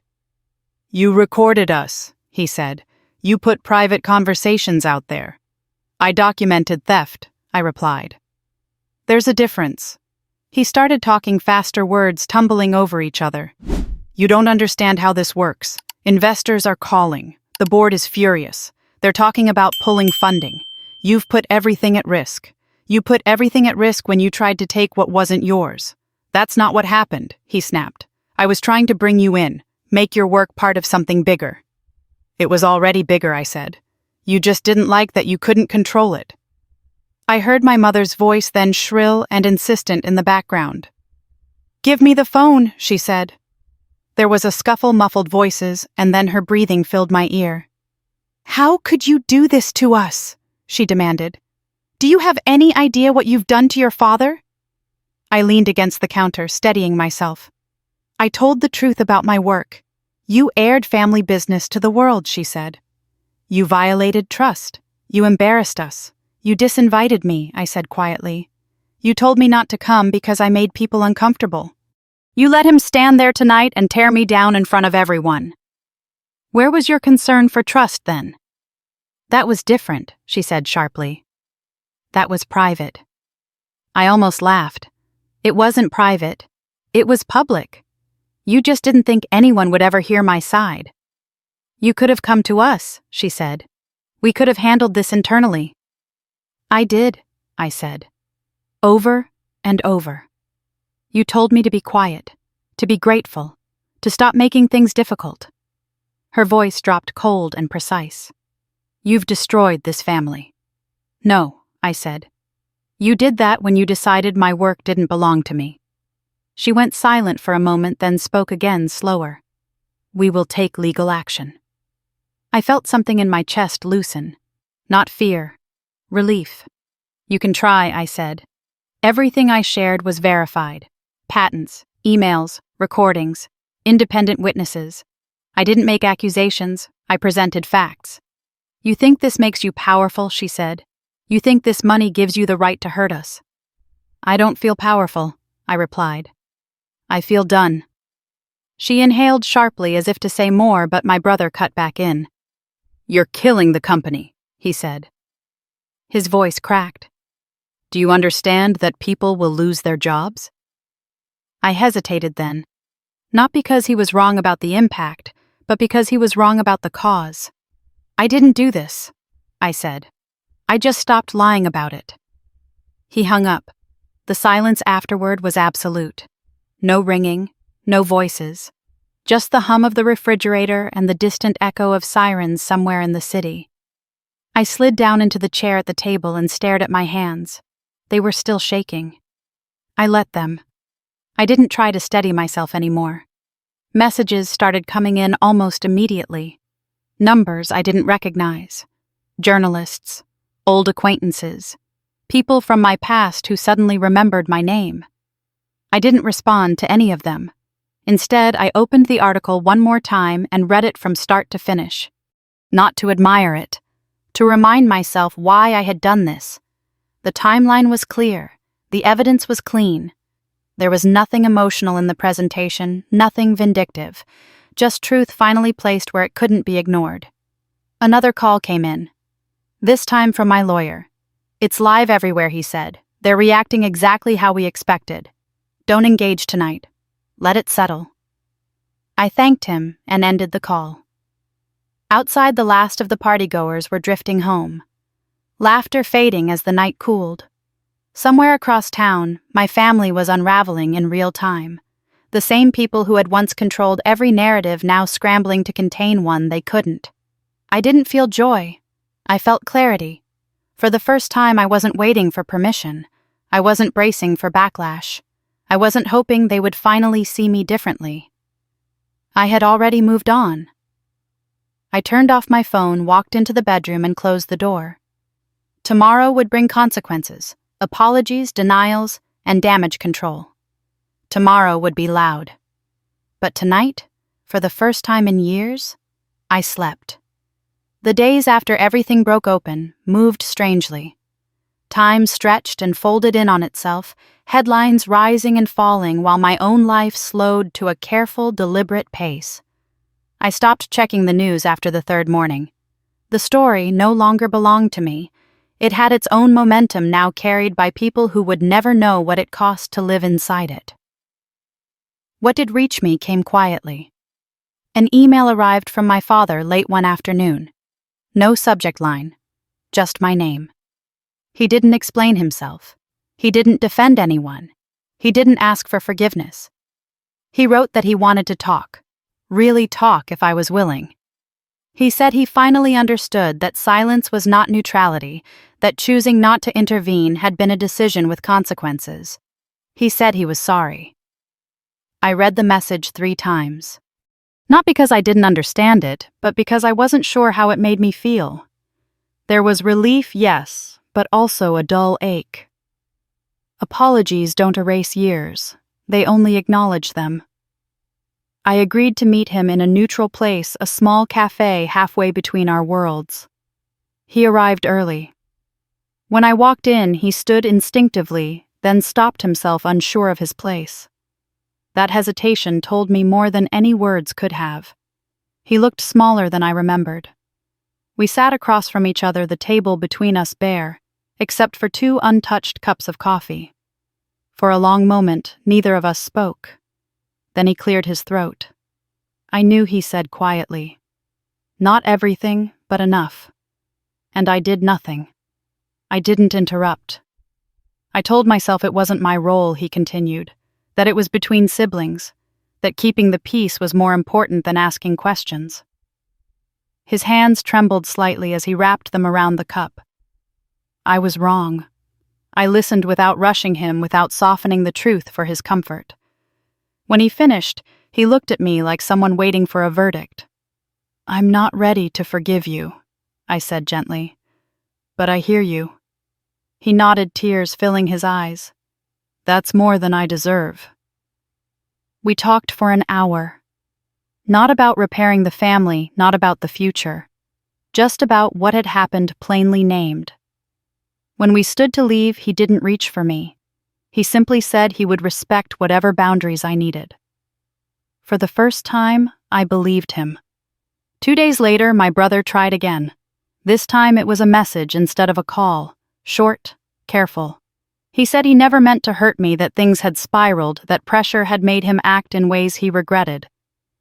"You recorded us," he said. "You put private conversations out there." "I documented theft," I replied. "There's a difference." He started talking faster words tumbling over each other. "You don't understand how this works. Investors are calling. The board is furious. They're talking about pulling funding. You've put everything at risk. You put everything at risk when you tried to take what wasn't yours. That's not what happened," he snapped. "I was trying to bring you in, make your work part of something bigger." "It was already bigger," I said. "You just didn't like that you couldn't control it." I heard my mother's voice then shrill and insistent in the background. "Give me the phone," she said. There was a scuffle, muffled voices, and then her breathing filled my ear. "How could you do this to us?" she demanded. "Do you have any idea what you've done to your father?" I leaned against the counter, steadying myself. "I told the truth about my work. You aired family business to the world," she said. "You violated trust. You embarrassed us. You disinvited me," I said quietly. "You told me not to come because I made people uncomfortable. You let him stand there tonight and tear me down in front of everyone. Where was your concern for trust then?" "That was different," she said sharply. "That was private." I almost laughed. "It wasn't private. It was public. You just didn't think anyone would ever hear my side." "You could have come to us," she said. "We could have handled this internally." "I did," I said. "Over and over. You told me to be quiet, to be grateful, to stop making things difficult." Her voice dropped cold and precise. "You've destroyed this family." "No," I said. "You did that when you decided my work didn't belong to me." She went silent for a moment, then spoke again, slower. "We will take legal action." I felt something in my chest loosen. Not fear. Relief. "You can try," I said. Everything I shared was verified. Patents, emails, recordings, independent witnesses. I didn't make accusations, I presented facts. "You think this makes you powerful," she said. "You think this money gives you the right to hurt us." "I don't feel powerful," I replied. "I feel done." She inhaled sharply as if to say more, but my brother cut back in. "You're killing the company," he said. His voice cracked. "Do you understand that people will lose their jobs?" I hesitated then, not because he was wrong about the impact, but because he was wrong about the cause. "I didn't do this," I said. "I just stopped lying about it." He hung up. The silence afterward was absolute. No ringing, no voices. Just the hum of the refrigerator and the distant echo of sirens somewhere in the city. I slid down into the chair at the table and stared at my hands. They were still shaking. I let them. I didn't try to steady myself anymore. Messages started coming in almost immediately. Numbers I didn't recognize. Journalists, old acquaintances, people from my past who suddenly remembered my name. I didn't respond to any of them. Instead, I opened the article one more time and read it from start to finish. Not to admire it, to remind myself why I had done this. The timeline was clear, the evidence was clean. There was nothing emotional in the presentation, nothing vindictive, just truth finally placed where it couldn't be ignored. Another call came in. This time from my lawyer. "It's live everywhere," he said. "They're reacting exactly how we expected. Don't engage tonight. Let it settle." I thanked him and ended the call. Outside, the last of the partygoers were drifting home. Laughter fading as the night cooled. Somewhere across town, my family was unraveling in real time. The same people who had once controlled every narrative now scrambling to contain one they couldn't. I didn't feel joy. I felt clarity. For the first time, I wasn't waiting for permission. I wasn't bracing for backlash. I wasn't hoping they would finally see me differently. I had already moved on. I turned off my phone, walked into the bedroom, and closed the door. Tomorrow would bring consequences, apologies, denials, and damage control. Tomorrow would be loud. But tonight, for the first time in years, I slept. The days after everything broke open moved strangely. Time stretched and folded in on itself, headlines rising and falling while my own life slowed to a careful, deliberate pace. I stopped checking the news after the third morning. The story no longer belonged to me. It had its own momentum now carried by people who would never know what it cost to live inside it. What did reach me came quietly. An email arrived from my father late one afternoon. No subject line, just my name. He didn't explain himself. He didn't defend anyone. He didn't ask for forgiveness. He wrote that he wanted to talk, really talk if I was willing. He said he finally understood that silence was not neutrality, that choosing not to intervene had been a decision with consequences. He said he was sorry. I read the message 3 times. Not because I didn't understand it, but because I wasn't sure how it made me feel. There was relief, yes, but also a dull ache. Apologies don't erase years. They only acknowledge them. I agreed to meet him in a neutral place, a small cafe halfway between our worlds. He arrived early. When I walked in, he stood instinctively, then stopped himself unsure of his place. That hesitation told me more than any words could have. He looked smaller than I remembered. We sat across from each other, the table between us bare, except for 2 untouched cups of coffee. For a long moment, neither of us spoke. Then he cleared his throat. I knew he said quietly, "Not everything, but enough." And I did nothing. I didn't interrupt. I told myself it wasn't my role, he continued, that it was between siblings, that keeping the peace was more important than asking questions. His hands trembled slightly as he wrapped them around the cup. I was wrong. I listened without rushing him, without softening the truth for his comfort. When he finished, he looked at me like someone waiting for a verdict. "I'm not ready to forgive you," I said gently. "But I hear you." He nodded, tears filling his eyes. "That's more than I deserve." We talked for an hour. Not about repairing the family, not about the future. Just about what had happened, plainly named. When we stood to leave, he didn't reach for me. He simply said he would respect whatever boundaries I needed. For the first time, I believed him. 2 days later, my brother tried again. This time it was a message instead of a call. Short, careful. He said he never meant to hurt me, that things had spiraled, that pressure had made him act in ways he regretted.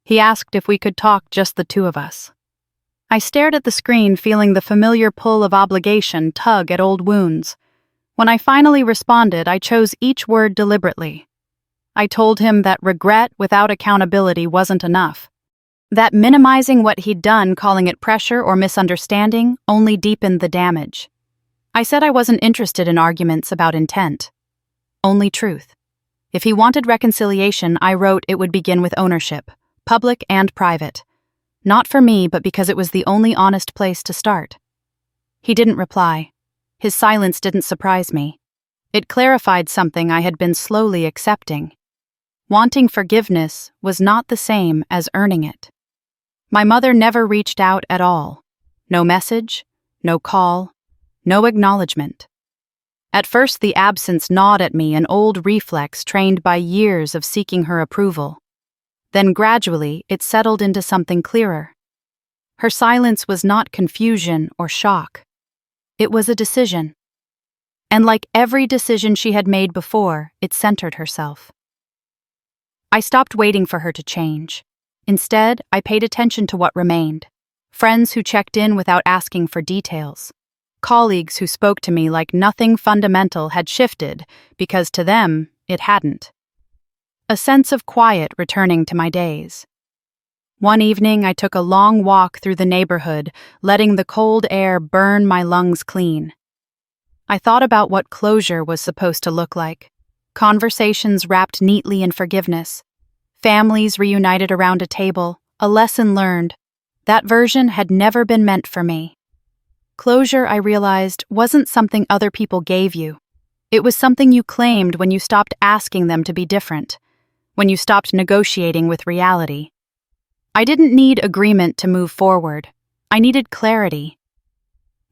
He asked if we could talk, just the 2 of us. I stared at the screen, feeling the familiar pull of obligation tug at old wounds. When I finally responded, I chose each word deliberately. I told him that regret without accountability wasn't enough. That minimizing what he'd done, calling it pressure or misunderstanding, only deepened the damage. I said I wasn't interested in arguments about intent. Only truth. If he wanted reconciliation, I wrote it would begin with ownership, public and private. Not for me, but because it was the only honest place to start. He didn't reply. His silence didn't surprise me. It clarified something I had been slowly accepting. Wanting forgiveness was not the same as earning it. My mother never reached out at all. No message, no call, no acknowledgement. At first, the absence gnawed at me, an old reflex trained by years of seeking her approval. Then gradually, it settled into something clearer. Her silence was not confusion or shock. It was a decision. And like every decision she had made before, it centered herself. I stopped waiting for her to change. Instead, I paid attention to what remained. Friends who checked in without asking for details. Colleagues who spoke to me like nothing fundamental had shifted, because to them, it hadn't. A sense of quiet returning to my days. One evening, I took a long walk through the neighborhood, letting the cold air burn my lungs clean. I thought about what closure was supposed to look like. Conversations wrapped neatly in forgiveness. Families reunited around a table, a lesson learned. That version had never been meant for me. Closure, I realized, wasn't something other people gave you. It was something you claimed when you stopped asking them to be different, when you stopped negotiating with reality. I didn't need agreement to move forward. I needed clarity.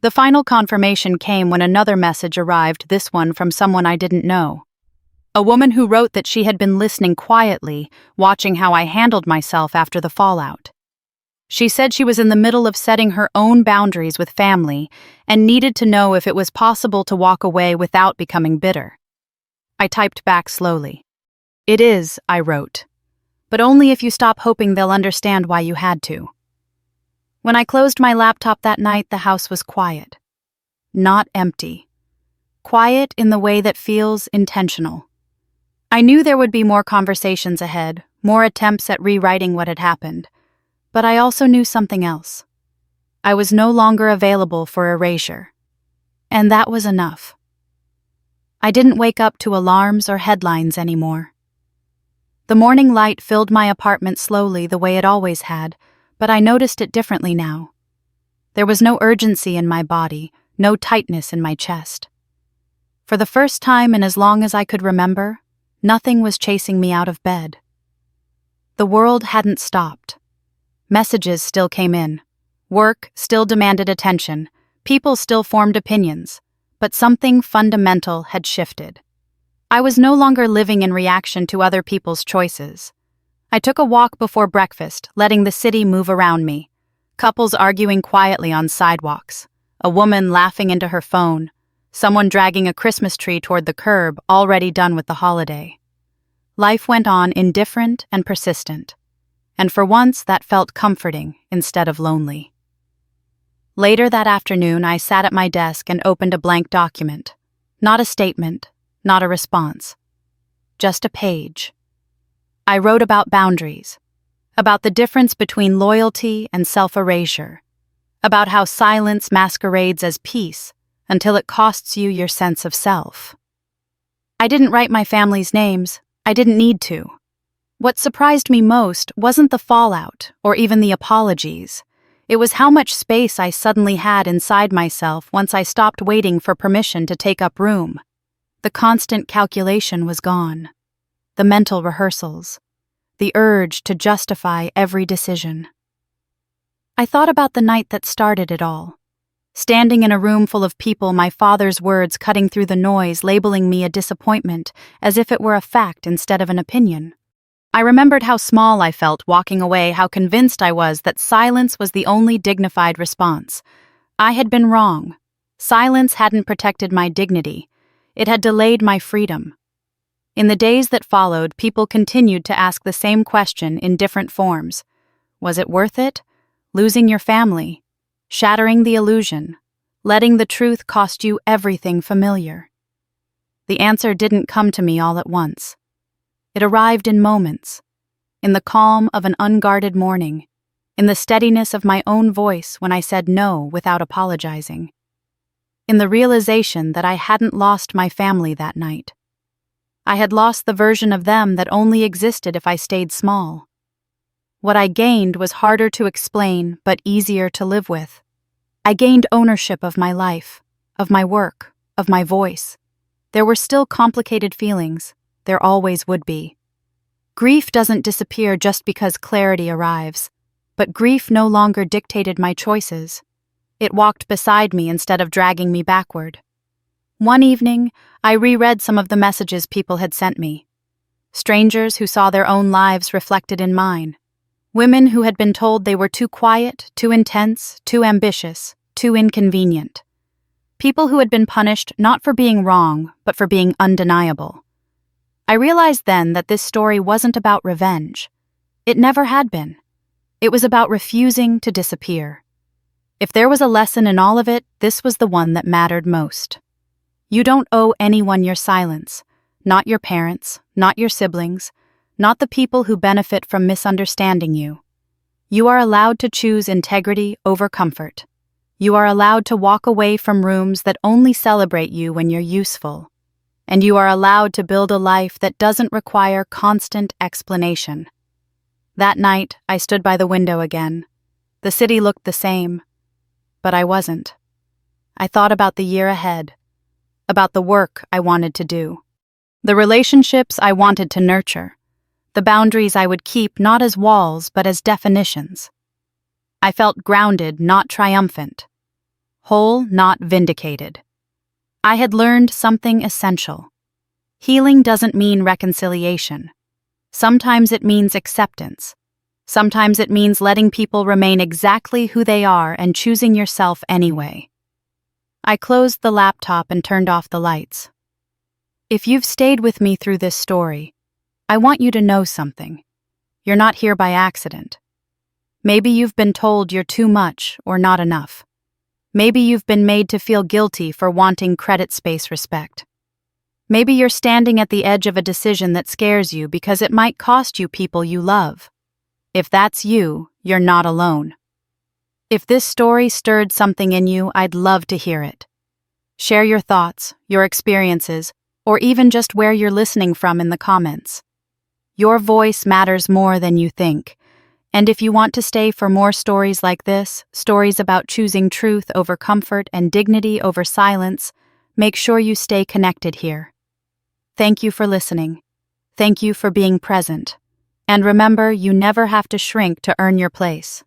The final confirmation came when another message arrived, this one from someone I didn't know. A woman who wrote that she had been listening quietly, watching how I handled myself after the fallout. She said she was in the middle of setting her own boundaries with family and needed to know if it was possible to walk away without becoming bitter. I typed back slowly. "It is," I wrote, "but only if you stop hoping they'll understand why you had to." When I closed my laptop that night, the house was quiet. Not empty. Quiet in the way that feels intentional. I knew there would be more conversations ahead, more attempts at rewriting what had happened. But I also knew something else. I was no longer available for erasure. And that was enough. I didn't wake up to alarms or headlines anymore. The morning light filled my apartment slowly the way it always had, but I noticed it differently now. There was no urgency in my body, no tightness in my chest. For the first time in as long as I could remember, nothing was chasing me out of bed. The world hadn't stopped. Messages still came in. Work still demanded attention. People still formed opinions. But something fundamental had shifted. I was no longer living in reaction to other people's choices. I took a walk before breakfast, letting the city move around me. Couples arguing quietly on sidewalks. A woman laughing into her phone. Someone dragging a Christmas tree toward the curb, already done with the holiday. Life went on indifferent and persistent. And for once that felt comforting instead of lonely. Later that afternoon, I sat at my desk and opened a blank document. Not a statement, not a response. Just a page. I wrote about boundaries, about the difference between loyalty and self-erasure, about how silence masquerades as peace until it costs you your sense of self. I didn't write my family's names. I didn't need to. What surprised me most wasn't the fallout or even the apologies. It was how much space I suddenly had inside myself once I stopped waiting for permission to take up room. The constant calculation was gone. The mental rehearsals. The urge to justify every decision. I thought about the night that started it all. Standing in a room full of people, my father's words cutting through the noise, labeling me a disappointment as if it were a fact instead of an opinion. I remembered how small I felt walking away, how convinced I was that silence was the only dignified response. I had been wrong. Silence hadn't protected my dignity. It had delayed my freedom. In the days that followed, people continued to ask the same question in different forms. Was it worth it? Losing your family? Shattering the illusion? Letting the truth cost you everything familiar? The answer didn't come to me all at once. It arrived in moments, in the calm of an unguarded morning, in the steadiness of my own voice when I said no without apologizing, in the realization that I hadn't lost my family that night. I had lost the version of them that only existed if I stayed small. What I gained was harder to explain but easier to live with. I gained ownership of my life, of my work, of my voice. There were still complicated feelings. There always would be. Grief doesn't disappear just because clarity arrives, but grief no longer dictated my choices. It walked beside me instead of dragging me backward. One evening, I reread some of the messages people had sent me. Strangers who saw their own lives reflected in mine. Women who had been told they were too quiet, too intense, too ambitious, too inconvenient. People who had been punished not for being wrong, but for being undeniable. I realized then that this story wasn't about revenge. It never had been. It was about refusing to disappear. If there was a lesson in all of it, this was the one that mattered most. You don't owe anyone your silence, not your parents, not your siblings, not the people who benefit from misunderstanding you. You are allowed to choose integrity over comfort. You are allowed to walk away from rooms that only celebrate you when you're useful. And you are allowed to build a life that doesn't require constant explanation. That night, I stood by the window again. The city looked the same, but I wasn't. I thought about the year ahead, about the work I wanted to do, the relationships I wanted to nurture, the boundaries I would keep not as walls but as definitions. I felt grounded, not triumphant. whole, not vindicated. I had learned something essential. Healing doesn't mean reconciliation. Sometimes it means acceptance. Sometimes it means letting people remain exactly who they are and choosing yourself anyway. I closed the laptop and turned off the lights. If you've stayed with me through this story, I want you to know something. You're not here by accident. Maybe you've been told you're too much or not enough. Maybe you've been made to feel guilty for wanting credit space respect. Maybe you're standing at the edge of a decision that scares you because it might cost you people you love. If that's you, you're not alone. If this story stirred something in you, I'd love to hear it. Share your thoughts, your experiences, or even just where you're listening from in the comments. Your voice matters more than you think. And if you want to stay for more stories like this, stories about choosing truth over comfort and dignity over silence, make sure you stay connected here. Thank you for listening. Thank you for being present. And remember, you never have to shrink to earn your place.